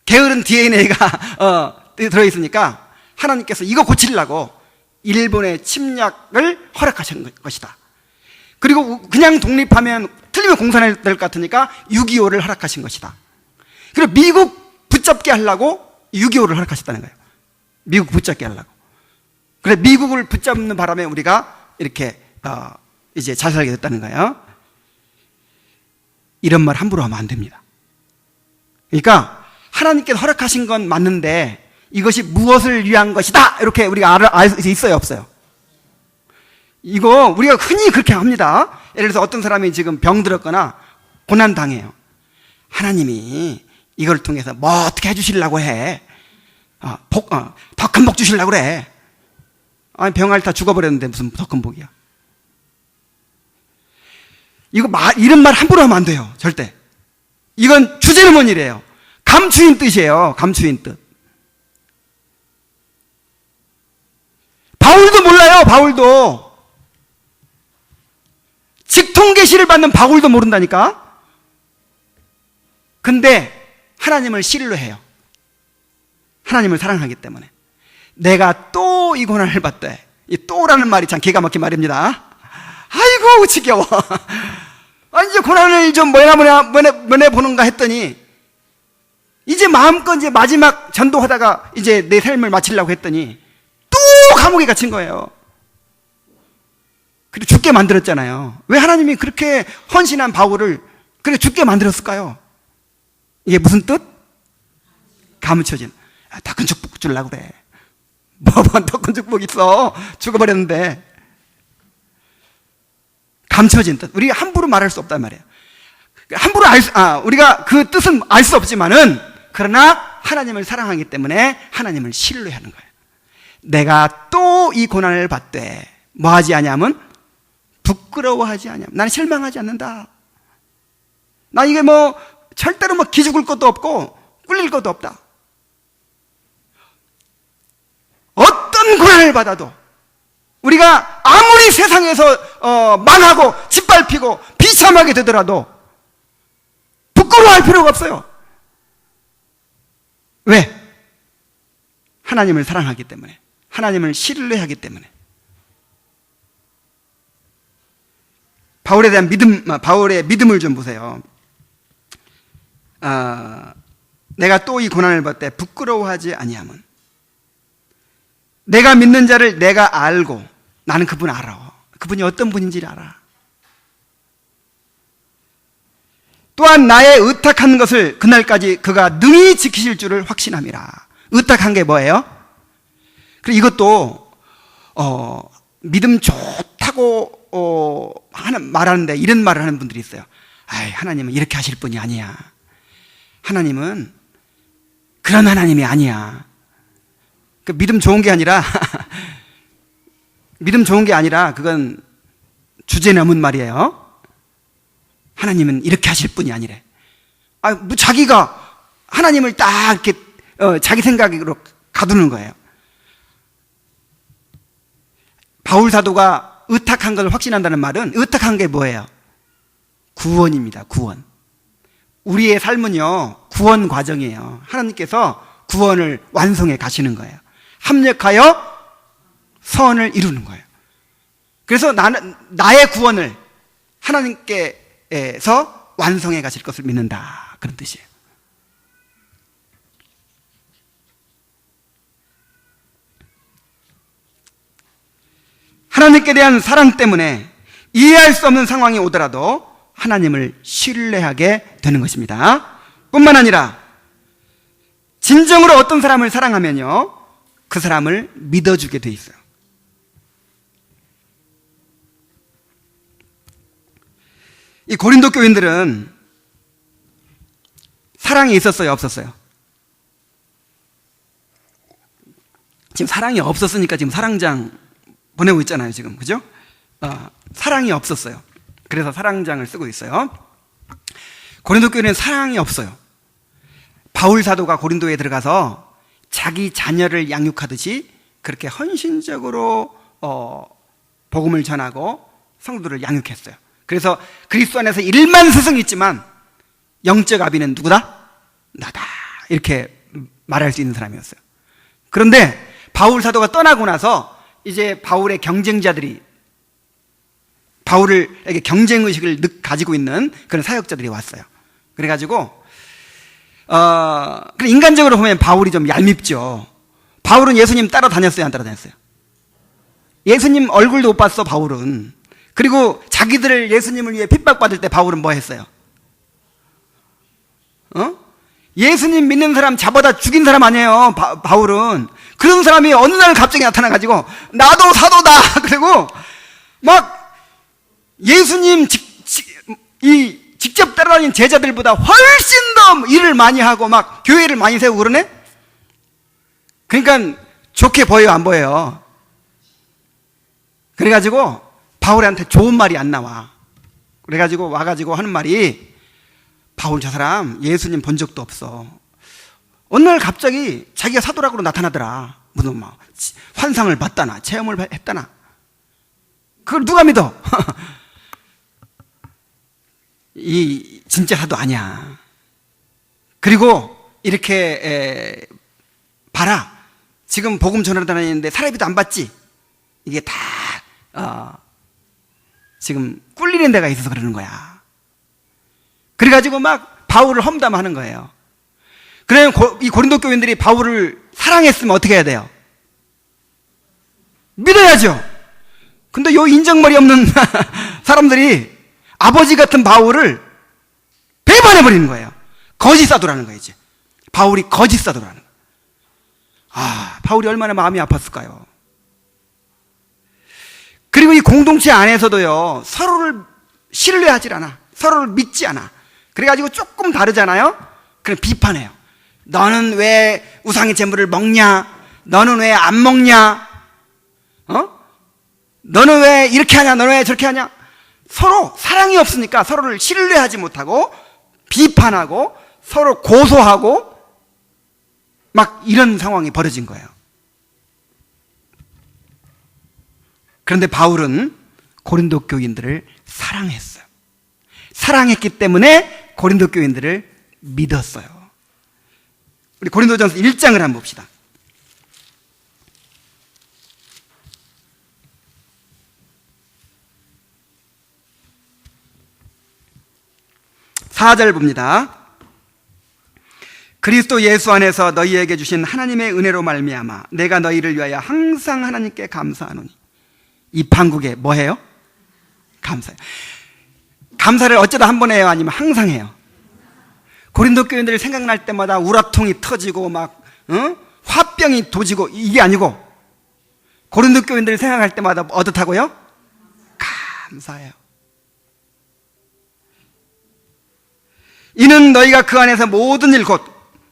게으른 DNA가 들어있으니까 하나님께서 이거 고치려고 일본의 침략을 허락하신 것이다. 그리고 그냥 독립하면 틀리면 공산될 것 같으니까 6.25를 허락하신 것이다. 그리고 미국 붙잡게 하려고 6.25를 허락하셨다는 거예요. 미국 붙잡게 하려고. 그래서 미국을 붙잡는 바람에 우리가 이렇게 이제 잘 살게 됐다는 거예요. 이런 말 함부로 하면 안 됩니다. 그러니까 하나님께서 허락하신 건 맞는데 이것이 무엇을 위한 것이다, 이렇게 우리가 알 수 있어요, 없어요? 이거 우리가 흔히 그렇게 합니다. 예를 들어서 어떤 사람이 지금 병들었거나 고난당해요. 하나님이 이걸 통해서 뭐 어떻게 해주시려고 해. 더 큰 복 주시려고 그래. 아니, 병 앓다 죽어버렸는데 무슨 더 큰 복이야. 이런 말 함부로 하면 안 돼요. 절대. 이건 주제넘은이래요. 감추인 뜻이에요. 감추인 뜻. 바울도 몰라요. 바울도. 직통 계시를 받는 바울도 모른다니까. 근데 하나님을 신뢰해요. 하나님을 사랑하기 때문에. 내가 또 이 고난을 받되, 이 또라는 말이 참 기가 막힌 말입니다. 아이고 지겨워. 이제 고난을 좀 면해 보는가 했더니, 이제 마음껏 이제 마지막 전도하다가 이제 내 삶을 마치려고 했더니 또 감옥에 갇힌 거예요. 그리고 죽게 만들었잖아요. 왜 하나님이 그렇게 헌신한 바울을 그렇게 죽게 만들었을까요? 이게 무슨 뜻? 감춰진. 더 큰 축복 주려고 그래. 뭐 더 큰 축복 있어. 죽어버렸는데. 감춰진 뜻. 우리가 함부로 말할 수 없단 말이에요. 함부로 우리가 그 뜻은 알 수 없지만은, 그러나 하나님을 사랑하기 때문에 하나님을 신뢰하는 거예요. 내가 또 이 고난을 받되 뭐 하지 않냐면 부끄러워하지 않냐면, 나는 실망하지 않는다. 나 이게 뭐 절대로 뭐 기죽을 것도 없고 꿀릴 것도 없다. 어떤 고난을 받아도 우리가 아무리 세상에서 망하고 짓밟히고 비참하게 되더라도 부끄러워할 필요가 없어요. 왜? 하나님을 사랑하기 때문에, 하나님을 신뢰하기 때문에. 바울에 대한 바울의 믿음을 좀 보세요. 내가 또 이 고난을 받되 부끄러워하지 아니함은, 내가 믿는 자를 내가 알고 나는 그분 알아. 그분이 어떤 분인지를 알아. 또한 나의 의탁한 것을 그날까지 그가 능히 지키실 줄을 확신함이라. 의탁한 게 뭐예요? 그리고 이것도 믿음 좋다고 말하는데 이런 말을 하는 분들이 있어요. 아이, 하나님은 이렇게 하실 분이 아니야. 하나님은 그런 하나님이 아니야. 그 믿음 좋은 게 아니라 믿음 좋은 게 아니라 그건 주제 넘은 말이에요. 하나님은 이렇게 하실 분이 아니래. 뭐 자기가 하나님을 딱 이렇게 자기 생각으로 가두는 거예요. 바울 사도가 의탁한 걸 확신한다는 말은, 의탁한 게 뭐예요? 구원입니다. 구원. 우리의 삶은요, 구원 과정이에요. 하나님께서 구원을 완성해 가시는 거예요. 합력하여 선을 이루는 거예요. 그래서 나의 구원을 하나님께서 완성해 가실 것을 믿는다, 그런 뜻이에요. 하나님께 대한 사랑 때문에 이해할 수 없는 상황이 오더라도 하나님을 신뢰하게 되는 것입니다. 뿐만 아니라 진정으로 어떤 사람을 사랑하면요, 그 사람을 믿어주게 돼 있어요. 이 고린도 교인들은 사랑이 있었어요, 없었어요? 지금 사랑이 없었으니까 지금 사랑장 보내고 있잖아요, 지금. 그죠? 사랑이 없었어요. 그래서 사랑장을 쓰고 있어요. 고린도 교회는 사랑이 없어요. 바울 사도가 고린도에 들어가서 자기 자녀를 양육하듯이 그렇게 헌신적으로 복음을 전하고 성도들을 양육했어요. 그래서 그리스도 안에서 1만 스승이 있지만 영적 아비는 누구다? 나다. 이렇게 말할 수 있는 사람이었어요. 그런데 바울 사도가 떠나고 나서 이제 바울의 경쟁자들이, 바울에게 경쟁의식을 가지고 있는 그런 사역자들이 왔어요. 그래가지고 인간적으로 보면 바울이 좀 얄밉죠. 바울은 예수님 따라다녔어요, 안 따라다녔어요? 예수님 얼굴도 못 봤어, 바울은. 그리고 자기들을 예수님을 위해 핍박받을 때 바울은 뭐 했어요? 예수님 믿는 사람 잡아다 죽인 사람 아니에요, 바울은. 그런 사람이 어느 날 갑자기 나타나가지고 나도 사도다 그리고 막 예수님 직접 따라다니는 제자들보다 훨씬 더 일을 많이 하고 막 교회를 많이 세우고 그러네? 그러니까 좋게 보여요, 안 보여요? 그래가지고 바울한테 좋은 말이 안 나와. 그래가지고 와가지고 하는 말이, 바울 저 사람 예수님 본 적도 없어. 어느 날 갑자기 자기가 사도라고 나타나더라. 무슨 막 환상을 봤다나 체험을 했다나. 그걸 누가 믿어? 이 진짜 사도 아니야. 그리고 이렇게 봐라, 지금 복음 전하러 다니는데 사례비도 안 받지? 이게 다 지금 꿀리는 데가 있어서 그러는 거야. 그래가지고 막 바울을 험담하는 거예요. 그러면 이 고린도 교인들이 바울을 사랑했으면 어떻게 해야 돼요? 믿어야죠. 근데 요 인정머리 없는 사람들이 아버지 같은 바울을 배반해버리는 거예요. 거짓 사도라는 거예요, 이제. 바울이 거짓 사도라는 거예요. 바울이 얼마나 마음이 아팠을까요? 그리고 이 공동체 안에서도요, 서로를 신뢰하지 않아. 서로를 믿지 않아. 그래가지고 조금 다르잖아요? 그럼 비판해요. 너는 왜 우상의 제물을 먹냐? 너는 왜 안 먹냐? 너는 왜 이렇게 하냐? 너는 왜 저렇게 하냐? 서로 사랑이 없으니까 서로를 신뢰하지 못하고 비판하고 서로 고소하고 막 이런 상황이 벌어진 거예요. 그런데 바울은 고린도 교인들을 사랑했어요. 사랑했기 때문에 고린도 교인들을 믿었어요. 우리 고린도전서 1장을 한번 봅시다. 4절 봅니다. 그리스도 예수 안에서 너희에게 주신 하나님의 은혜로 말미암아 내가 너희를 위하여 항상 하나님께 감사하노니 이 판국에 뭐 해요? 감사해요. 감사를 어쩌다 한 번 해요? 아니면 항상 해요? 고린도 교인들 생각날 때마다 우라통이 터지고 막 화병이 도지고 이게 아니고, 고린도 교인들 생각할 때마다 어떻다고요? 감사해요. 이는 너희가 그 안에서 모든 일 곧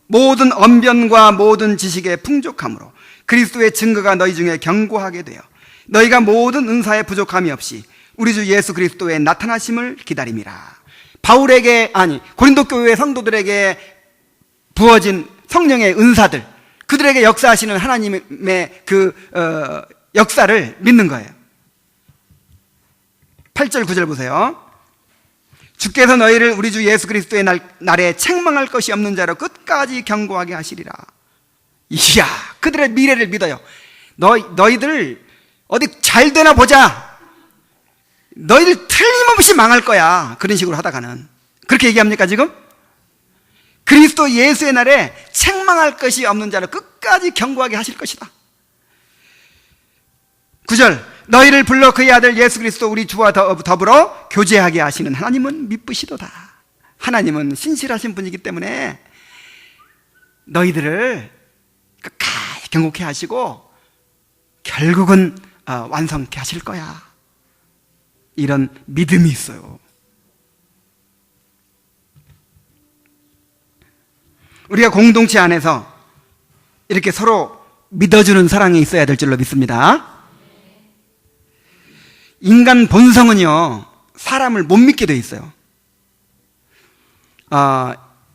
모든 언변과 모든 지식의 풍족함으로 그리스도의 증거가 너희 중에 견고하게 되어 너희가 모든 은사에 부족함이 없이 우리 주 예수 그리스도의 나타나심을 기다림이라. 바울에게, 아니 고린도 교회 성도들에게 부어진 성령의 은사들, 그들에게 역사하시는 하나님의 그 역사를 믿는 거예요. 8절 9절 보세요. 주께서 너희를 우리 주 예수 그리스도의 날에 책망할 것이 없는 자로 끝까지 견고하게 하시리라. 이야, 그들의 미래를 믿어요. 너희들 어디 잘 되나 보자. 너희들 틀림없이 망할 거야. 그런 식으로 하다가는. 그렇게 얘기합니까 지금? 그리스도 예수의 날에 책망할 것이 없는 자로 끝까지 견고하게 하실 것이다. 9절, 너희를 불러 그의 아들 예수 그리스도 우리 주와 더불어 교제하게 하시는 하나님은 미쁘시도다. 하나님은 신실하신 분이기 때문에 너희들을 끝까지 견고케 하시고 결국은 완성케 하실 거야. 이런 믿음이 있어요. 우리가 공동체 안에서 이렇게 서로 믿어주는 사랑이 있어야 될 줄로 믿습니다. 인간 본성은요, 사람을 못 믿게 돼 있어요.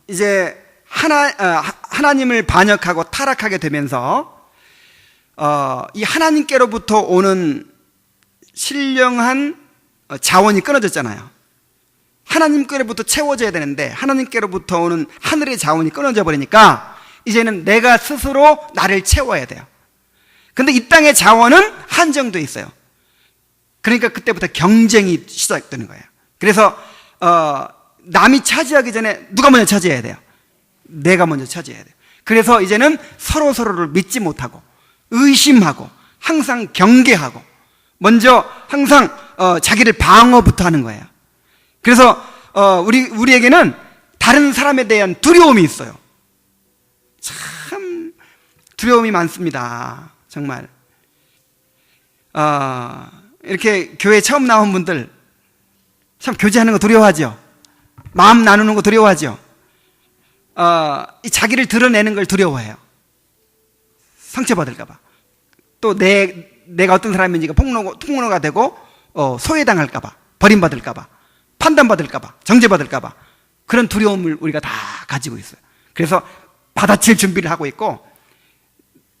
이제 하나님을 반역하고 타락하게 되면서 이 하나님께로부터 오는 신령한 자원이 끊어졌잖아요. 하나님께로부터 채워져야 되는데 하나님께로부터 오는 하늘의 자원이 끊어져 버리니까 이제는 내가 스스로 나를 채워야 돼요. 근데 이 땅의 자원은 한정돼 있어요. 그러니까 그때부터 경쟁이 시작되는 거예요. 그래서 남이 차지하기 전에 누가 먼저 차지해야 돼요? 내가 먼저 차지해야 돼요. 그래서 이제는 서로를 믿지 못하고 의심하고 항상 경계하고 먼저 항상 자기를 방어부터 하는 거예요. 그래서 우리에게는 다른 사람에 대한 두려움이 있어요. 참 두려움이 많습니다. 정말 이렇게 교회 처음 나온 분들 참 교제하는 거 두려워하죠. 마음 나누는 거 두려워하죠. 이 자기를 드러내는 걸 두려워해요. 상처받을까 봐. 또 내가 어떤 사람인지가 폭로가 되고 소외당할까 봐, 버림받을까 봐, 판단받을까 봐, 정죄받을까 봐, 그런 두려움을 우리가 다 가지고 있어요. 그래서 받아칠 준비를 하고 있고,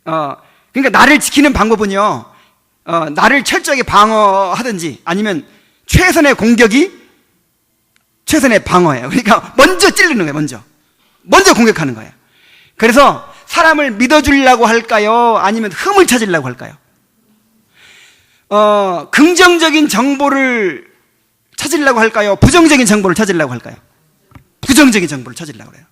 그러니까 나를 지키는 방법은요, 나를 철저하게 방어하든지 아니면 최선의 공격이 최선의 방어예요. 그러니까 먼저 찌르는 거예요. 먼저 공격하는 거예요. 그래서 사람을 믿어주려고 할까요? 아니면 흠을 찾으려고 할까요? 긍정적인 정보를 찾으려고 할까요? 부정적인 정보를 찾으려고 할까요? 부정적인 정보를 찾으려고 해요.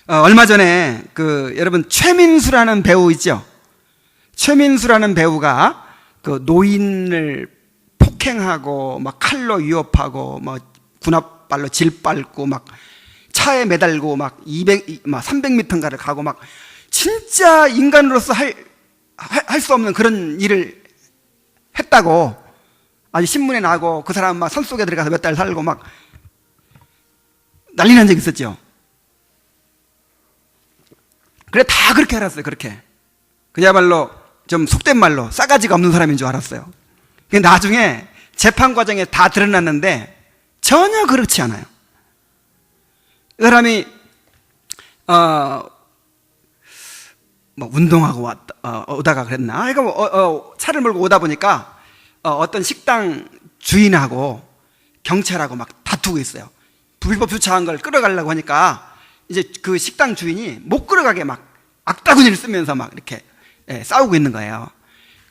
얼마 전에 여러분 최민수라는 배우 있죠? 최민수라는 배우가 그 노인을 폭행하고 막 칼로 위협하고 막 군합발로 질밟고 막 차에 매달고 막 300m인가를 가고 막 진짜 인간으로서 할 수 없는 그런 일을 했다고 아주 신문에 나고, 그 사람 막 산속에 들어가서 몇 달 살고 막 난리 난 적이 있었죠. 그래, 다 그렇게 알았어요. 그렇게 그야말로 좀 속된 말로 싸가지가 없는 사람인 줄 알았어요. 근데 나중에 재판 과정에 다 드러났는데 전혀 그렇지 않아요. 이 사람이 뭐 운동하고 오다가 그랬나? 그러니까 차를 몰고 오다 보니까 어떤 식당 주인하고 경찰하고 막 다투고 있어요. 불법 주차한 걸 끌어가려고 하니까 이제 그 식당 주인이 못 끌어가게 막 악다구니를 쓰면서 막 이렇게 싸우고 있는 거예요.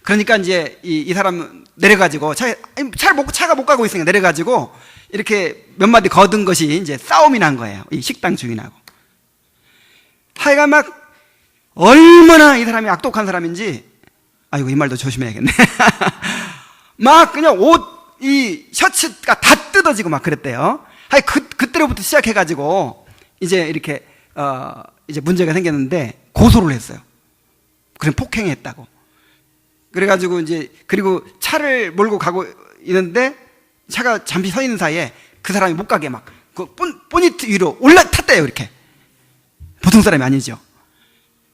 그러니까 이제 이 사람 내려가지고 차가 못 가고 있으니까 내려가지고 이렇게 몇 마디 거둔 것이 이제 싸움이 난 거예요. 이 식당 주인하고. 하여간 막 얼마나 이 사람이 악독한 사람인지, 아이고, 이 말도 조심해야겠네. 막 그냥 이 셔츠가 다 뜯어지고 막 그랬대요. 그때로부터 시작해가지고, 이제 이렇게, 이제 문제가 생겼는데, 고소를 했어요. 그럼 폭행했다고. 그래가지고 이제, 그리고 차를 몰고 가고 있는데, 차가 잠시 서 있는 사이에 그 사람이 못 가게 막, 그 보니트 위로 올라탔대요, 이렇게. 보통 사람이 아니죠.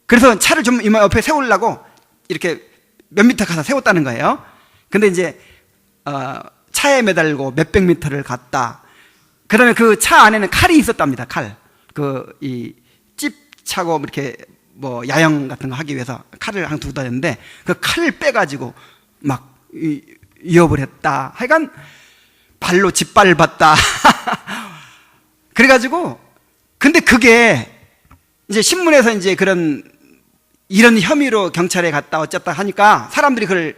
그래서 차를 좀 이마 옆에 세우려고 이렇게 몇 미터 가서 세웠다는 거예요. 근데 이제, 차에 매달고 몇백 미터를 갔다. 그 다음에 그 차 안에는 칼이 있었답니다, 칼. 찝 차고 이렇게 뭐 야영 같은 거 하기 위해서 칼을 한 두고 다녔는데, 그 칼을 빼가지고 막 위협을 했다. 하여간 발로 짓밟았다. 그래가지고, 근데 그게 이제 신문에서 이제 이런 혐의로 경찰에 갔다 어쨌다 하니까 사람들이 그걸,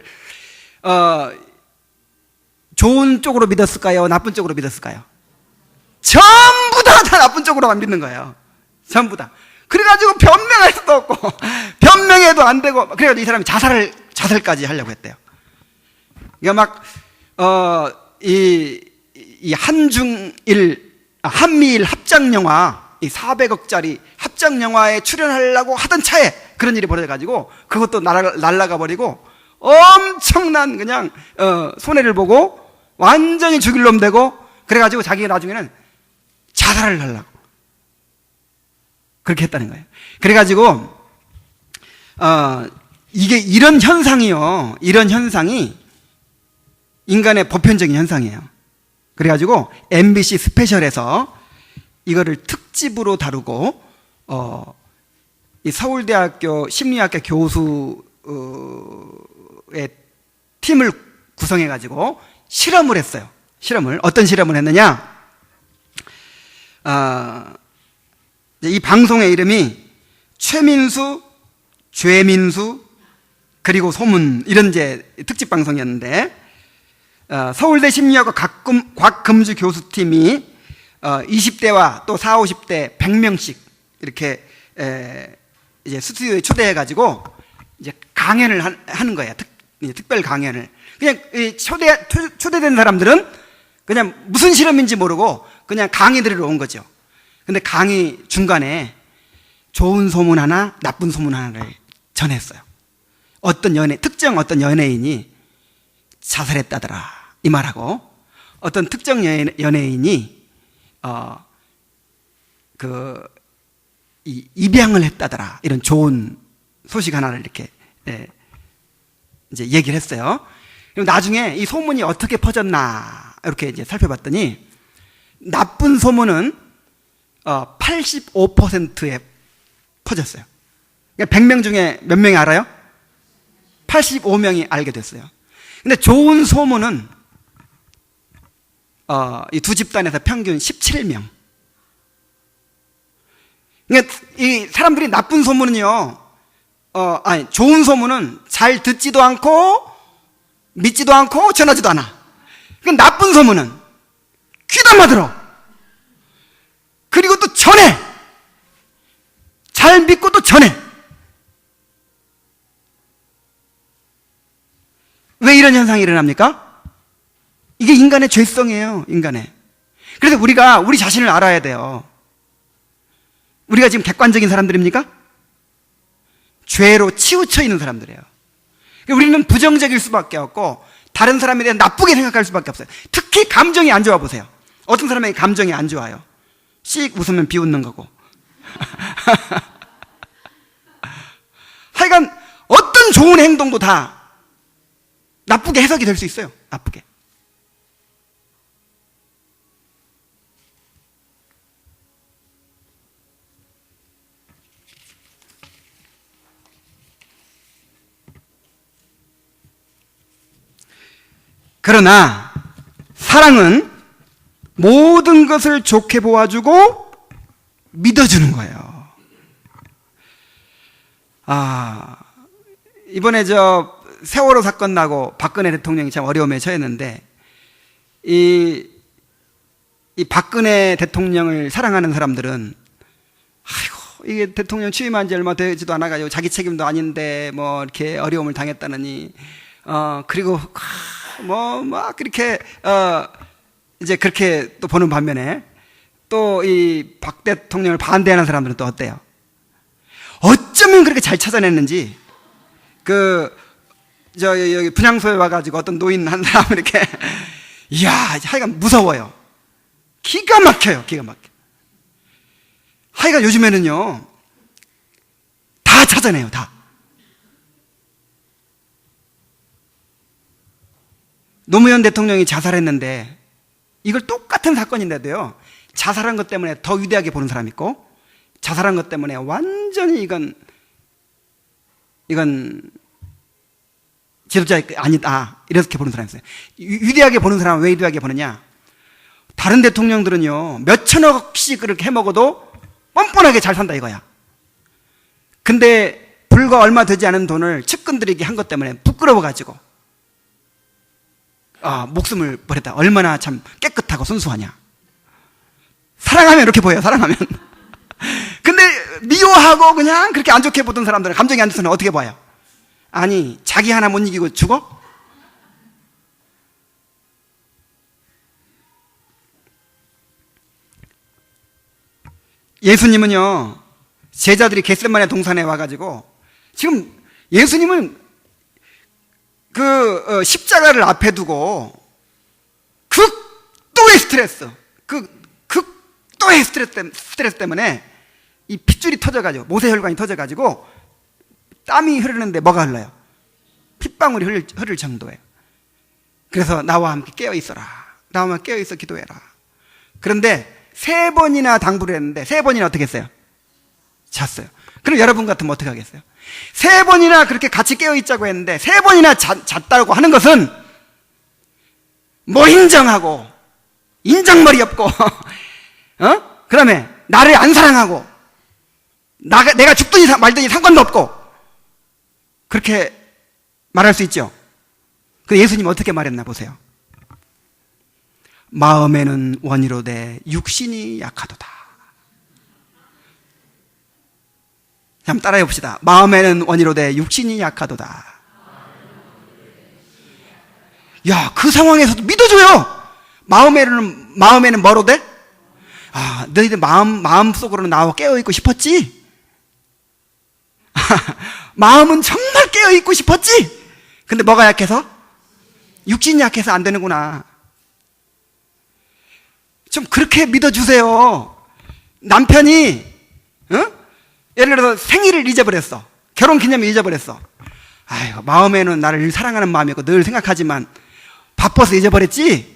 좋은 쪽으로 믿었을까요? 나쁜 쪽으로 믿었을까요? 전부 다 나쁜 쪽으로만 믿는 거예요. 전부 다. 그래가지고 변명할 수도 없고, 변명해도 안 되고, 그래가지고 이 사람이 자살까지 하려고 했대요. 그러니까 막, 이 한미일 합작영화, 이 400억짜리 합작영화에 출연하려고 하던 차에 그런 일이 벌어져가지고, 그것도 날아가 버리고, 엄청난 그냥, 손해를 보고, 완전히 죽일 놈 되고, 그래가지고 자기가 나중에는 자살을 하려고. 그렇게 했다는 거예요. 그래가지고, 이런 현상이 인간의 보편적인 현상이에요. 그래가지고 MBC 스페셜에서 이거를 특집으로 다루고, 이 서울대학교 심리학과 교수의 팀을 구성해가지고 실험을 했어요. 어떤 실험을 했느냐? 이 방송의 이름이 최민수, 죄민수, 그리고 소문, 이런 이제 특집 방송이었는데, 서울대 심리학과 곽금주 교수팀이 20대와 또 40, 50대 100명씩 이렇게 이제 스튜디오에 초대해가지고 이제 강연을 하는 거예요. 특별 강연을. 그냥 초대된 사람들은 그냥 무슨 실험인지 모르고 그냥 강의 들으러 온 거죠. 근데 강의 중간에 좋은 소문 하나, 나쁜 소문 하나를 전했어요. 특정 어떤 연예인이 자살했다더라, 이 말하고, 어떤 특정 연예인이 입양을 했다더라, 이런 좋은 소식 하나를 이렇게 이제 얘기를 했어요. 그럼 나중에 이 소문이 어떻게 퍼졌나 이렇게 이제 살펴봤더니, 나쁜 소문은 85%에 퍼졌어요. 그러니까 100명 중에 몇 명이 알아요? 85명이 알게 됐어요. 근데 좋은 소문은 이 두 집단에서 평균 17명. 그러니까 이 사람들이 나쁜 소문은요, 좋은 소문은 잘 듣지도 않고 믿지도 않고 전하지도 않아. 그러니까 나쁜 소문은 귀담아 들어. 그리고 또 전해. 잘 믿고 또 전해. 왜 이런 현상이 일어납니까? 이게 인간의 죄성이에요, 인간의. 그래서 우리가 우리 자신을 알아야 돼요. 우리가 지금 객관적인 사람들입니까? 죄로 치우쳐 있는 사람들이에요. 우리는 부정적일 수밖에 없고, 다른 사람에 대해 나쁘게 생각할 수밖에 없어요. 특히 감정이 안 좋아 보세요. 어떤 사람에게 감정이 안 좋아요. 씩 웃으면 비웃는 거고. 하여간 어떤 좋은 행동도 다 나쁘게 해석이 될 수 있어요. 나쁘게. 그러나 사랑은 모든 것을 좋게 보아주고 믿어주는 거예요. 이번에 세월호 사건 나고 박근혜 대통령이 참 어려움에 처했는데, 이 박근혜 대통령을 사랑하는 사람들은, 아이고, 이게 대통령 취임한 지 얼마 되지도 않아가지고 자기 책임도 아닌데 뭐 이렇게 어려움을 당했다느니, 그리고 막 그렇게 이제 그렇게 또 보는 반면에 또 이 박 대통령을 반대하는 사람들은 또 어때요? 어쩌면 그렇게 잘 찾아냈는지, 여기 분향소에 와가지고 어떤 노인 한 사람 이렇게, 이야, 하여간 무서워요. 기가 막혀요, 기가 막혀. 하여간 요즘에는요, 다 찾아내요, 다. 노무현 대통령이 자살했는데, 이걸 똑같은 사건인데도요, 자살한 것 때문에 더 위대하게 보는 사람이 있고, 자살한 것 때문에 완전히 이건 지도자 아니다, 이렇게 보는 사람이 있어요. 위대하게 보는 사람은 왜 위대하게 보느냐? 다른 대통령들은요, 몇 천억씩 그렇게 해먹어도 뻔뻔하게 잘 산다 이거야. 근데 불과 얼마 되지 않은 돈을 측근들에게 한 것 때문에 부끄러워가지고 목숨을 버렸다. 얼마나 참 깨끗하고 순수하냐. 사랑하면 이렇게 보여요, 사랑하면. 근데 미워하고 그냥 그렇게 안 좋게 보던 사람들은, 감정이 안 좋으면 어떻게 봐요? 아니, 자기 하나 못 이기고 죽어? 예수님은요, 제자들이 겟세마네 동산에 와가지고, 지금 예수님은 십자가를 앞에 두고 극도의 스트레스, 극도의 스트레스 때문에 이 핏줄이 터져가지고, 모세혈관이 터져가지고 땀이 흐르는데 뭐가 흘러요? 핏방울이 흐를 정도예요. 그래서 나와 함께 깨어있어라, 나와 함께 깨어있어 기도해라. 그런데 3번이나 당부를 했는데 3번이나 어떻게 했어요? 잤어요. 그럼 여러분 같으면 어떻게 하겠어요? 3번이나 그렇게 같이 깨어있자고 했는데 3번이나 잤다고 하는 것은 뭐 인정하고, 인정머리 없고 그 다음에 나를 안 사랑하고, 내가 죽든지 말든지 상관도 없고, 그렇게 말할 수 있죠. 그 예수님 어떻게 말했나 보세요. 마음에는 원이로되 육신이 약하도다. 한번 따라해 봅시다. 마음에는 원이로되 육신이 약하도다. 야, 그 상황에서도 믿어줘요. 마음에는 뭐로되? 너희들 마음속으로는 나와 깨어있고 싶었지? 마음은 정말 깨어있고 싶었지? 근데 뭐가 약해서? 육신이 약해서 안 되는구나. 좀 그렇게 믿어주세요. 남편이 예를 들어서 생일을 잊어버렸어. 결혼기념일 잊어버렸어. 아이고, 마음에는 나를 사랑하는 마음이고 늘 생각하지만 바빠서 잊어버렸지?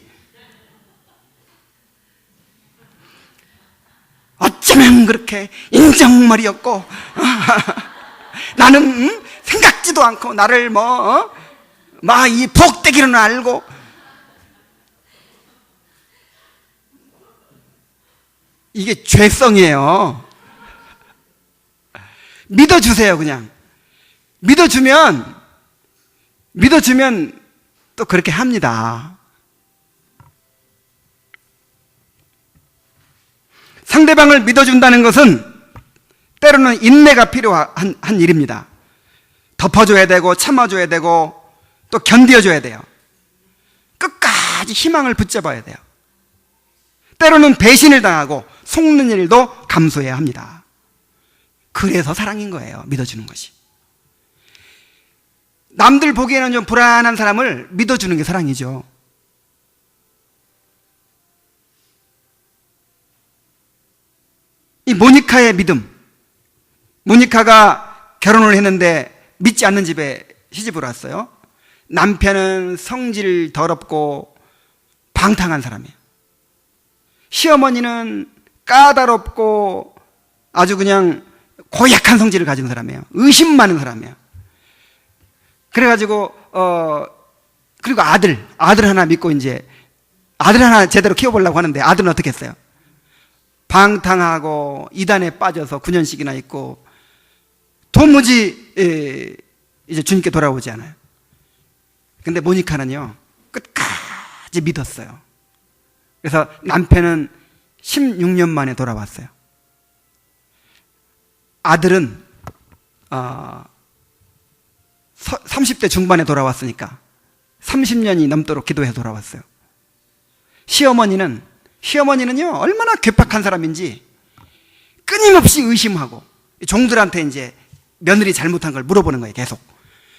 어쩌면 그렇게 인정머리 없고 나는 생각지도 않고 나를 이 복되기로는 알고. 이게 죄성이에요. 믿어주세요. 그냥 믿어주면 또 그렇게 합니다. 상대방을 믿어준다는 것은 때로는 인내가 필요한 일입니다. 덮어줘야 되고 참아줘야 되고 또 견뎌줘야 돼요. 끝까지 희망을 붙잡아야 돼요. 때로는 배신을 당하고 속는 일도 감수해야 합니다. 그래서 사랑인 거예요. 믿어주는 것이. 남들 보기에는 좀 불안한 사람을 믿어주는 게 사랑이죠. 이 모니카의 믿음. 모니카가 결혼을 했는데 믿지 않는 집에 시집을 왔어요. 남편은 성질 더럽고 방탕한 사람이에요. 시어머니는 까다롭고 아주 그냥 고약한 성질을 가진 사람이에요. 의심 많은 사람이에요. 그래가지고 그리고 아들 하나 믿고 이제 아들 하나 제대로 키워보려고 하는데 아들은 어떻게 했어요? 방탕하고 이단에 빠져서 9년씩이나 있고 도무지 이제 주님께 돌아오지 않아요. 근데 모니카는요 끝까지 믿었어요. 그래서 남편은 16년 만에 돌아왔어요. 아들은 30대 중반에 돌아왔으니까 30년이 넘도록 기도해 돌아왔어요. 시어머니는요 얼마나 괴팍한 사람인지 끊임없이 의심하고 종들한테 이제 며느리 잘못한 걸 물어보는 거예요. 계속.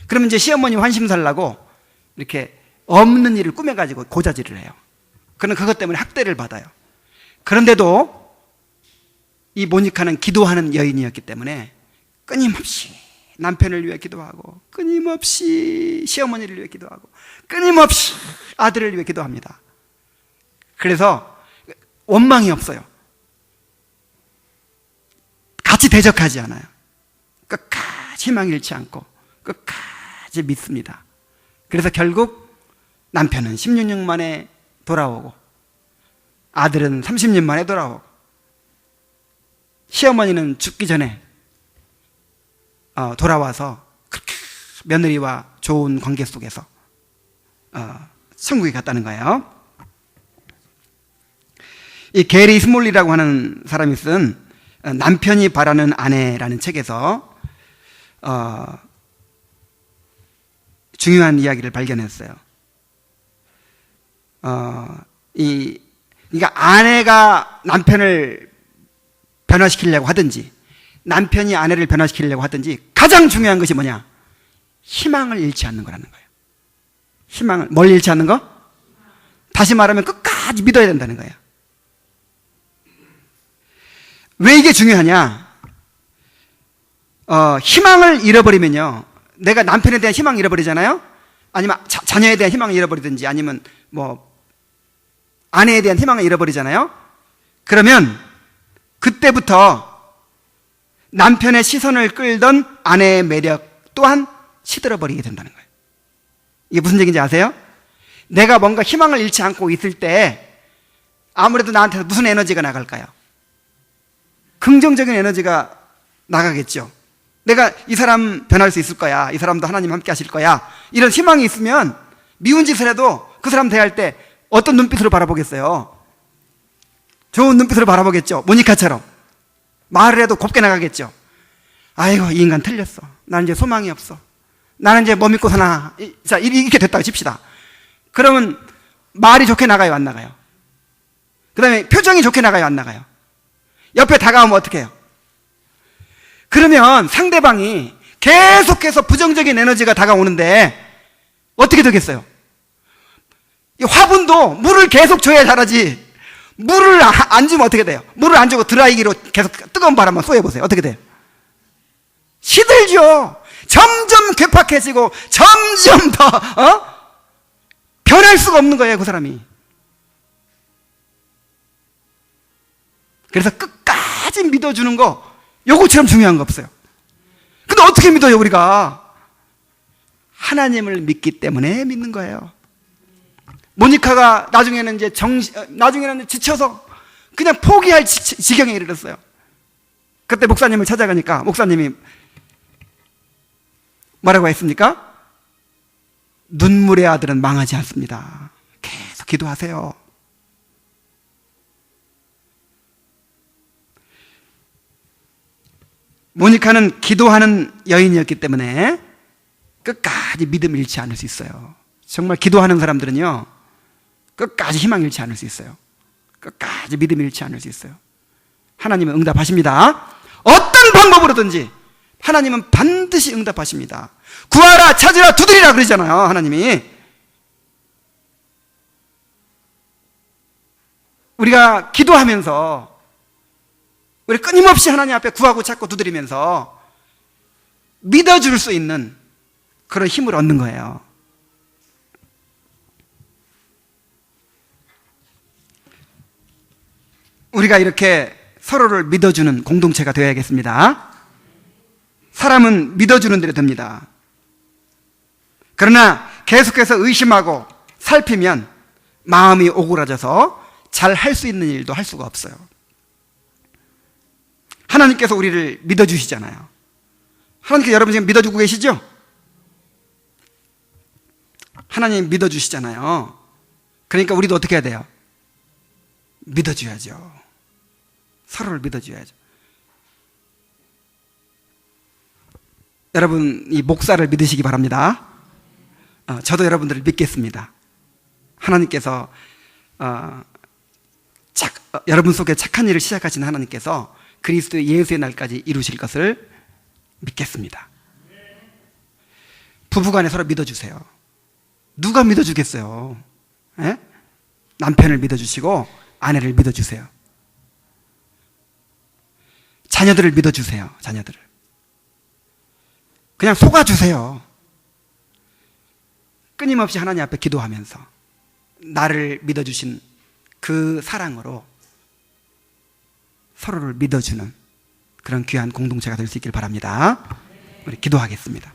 그러면 이제 시어머니 환심 살라고 이렇게 없는 일을 꾸며가지고 고자질을 해요. 그는 그것 때문에 학대를 받아요. 그런데도 이 모니카는 기도하는 여인이었기 때문에 끊임없이 남편을 위해 기도하고, 끊임없이 시어머니를 위해 기도하고, 끊임없이 아들을 위해 기도합니다. 그래서 원망이 없어요. 같이 대적하지 않아요. 끝까지 희망 잃지 않고 끝까지 믿습니다. 그래서 결국 남편은 16년 만에 돌아오고, 아들은 30년 만에 돌아오고, 시어머니는 죽기 전에 돌아와서 그렇게 며느리와 좋은 관계 속에서 천국에 갔다는 거예요. 이 게리 스몰리라고 하는 사람이 쓴 남편이 바라는 아내라는 책에서 중요한 이야기를 발견했어요. 그러니까 아내가 남편을 변화시키려고 하든지 남편이 아내를 변화시키려고 하든지 가장 중요한 것이 뭐냐? 희망을 잃지 않는 거라는 거예요. 희망을, 뭘 잃지 않는 거? 다시 말하면 끝까지 믿어야 된다는 거예요. 왜 이게 중요하냐? 희망을 잃어버리면요, 내가 남편에 대한 희망을 잃어버리잖아요? 아니면 자녀에 대한 희망을 잃어버리든지, 아니면 뭐 아내에 대한 희망을 잃어버리잖아요? 그러면 그때부터 남편의 시선을 끌던 아내의 매력 또한 시들어버리게 된다는 거예요. 이게 무슨 얘기인지 아세요? 내가 뭔가 희망을 잃지 않고 있을 때 아무래도 나한테 무슨 에너지가 나갈까요? 긍정적인 에너지가 나가겠죠. 내가 이 사람 변할 수 있을 거야, 이 사람도 하나님 함께 하실 거야, 이런 희망이 있으면 미운 짓을 해도 그 사람 대할 때 어떤 눈빛으로 바라보겠어요? 좋은 눈빛으로 바라보겠죠. 모니카처럼 말을 해도 곱게 나가겠죠. 아이고, 이 인간 틀렸어, 나는 이제 소망이 없어, 나는 이제 뭐 믿고 사나. 자, 이렇게 됐다고 칩시다. 그러면 말이 좋게 나가요, 안 나가요? 그 다음에 표정이 좋게 나가요, 안 나가요? 옆에 다가오면 어떻게 해요? 그러면 상대방이 계속해서 부정적인 에너지가 다가오는데 어떻게 되겠어요? 이 화분도 물을 계속 줘야 자라지, 물을 안 주면 어떻게 돼요? 물을 안 주고 드라이기로 계속 뜨거운 바람만 쏘여보세요. 어떻게 돼요? 시들죠. 점점 괴팍해지고 점점 더 변할 수가 없는 거예요, 그 사람이. 그래서 끝까지 믿어주는 거, 요거처럼 중요한 거 없어요. 근데 어떻게 믿어요, 우리가? 하나님을 믿기 때문에 믿는 거예요. 모니카가 나중에는 나중에는 지쳐서 그냥 포기할 지경에 이르렀어요. 그때 목사님을 찾아가니까 목사님이 뭐라고 했습니까? 눈물의 아들은 망하지 않습니다. 계속 기도하세요. 모니카는 기도하는 여인이었기 때문에 끝까지 믿음 잃지 않을 수 있어요. 정말 기도하는 사람들은요, 끝까지 희망 잃지 않을 수 있어요. 끝까지 믿음 잃지 않을 수 있어요. 하나님은 응답하십니다. 어떤 방법으로든지 하나님은 반드시 응답하십니다. 구하라, 찾으라, 두드리라 그러잖아요, 하나님이. 우리가 기도하면서 우리 끊임없이 하나님 앞에 구하고 찾고 두드리면서 믿어줄 수 있는 그런 힘을 얻는 거예요. 우리가 이렇게 서로를 믿어주는 공동체가 되어야겠습니다. 사람은 믿어주는 대로 됩니다. 그러나 계속해서 의심하고 살피면 마음이 오그라져서 잘 할 수 있는 일도 할 수가 없어요. 하나님께서 우리를 믿어주시잖아요. 하나님께서 여러분 지금 믿어주고 계시죠? 하나님 믿어주시잖아요. 그러니까 우리도 어떻게 해야 돼요? 믿어줘야죠. 서로를 믿어줘야죠. 여러분 이 목사를 믿으시기 바랍니다. 저도 여러분들을 믿겠습니다. 하나님께서 여러분 속에 착한 일을 시작하신 하나님께서 그리스도의 예수의 날까지 이루실 것을 믿겠습니다. 부부간에 서로 믿어주세요. 누가 믿어주겠어요? 에? 남편을 믿어주시고 아내를 믿어주세요. 자녀들을 믿어주세요. 자녀들을 그냥 속아주세요. 끊임없이 하나님 앞에 기도하면서 나를 믿어주신 그 사랑으로 서로를 믿어주는 그런 귀한 공동체가 될 수 있길 바랍니다. 우리 기도하겠습니다.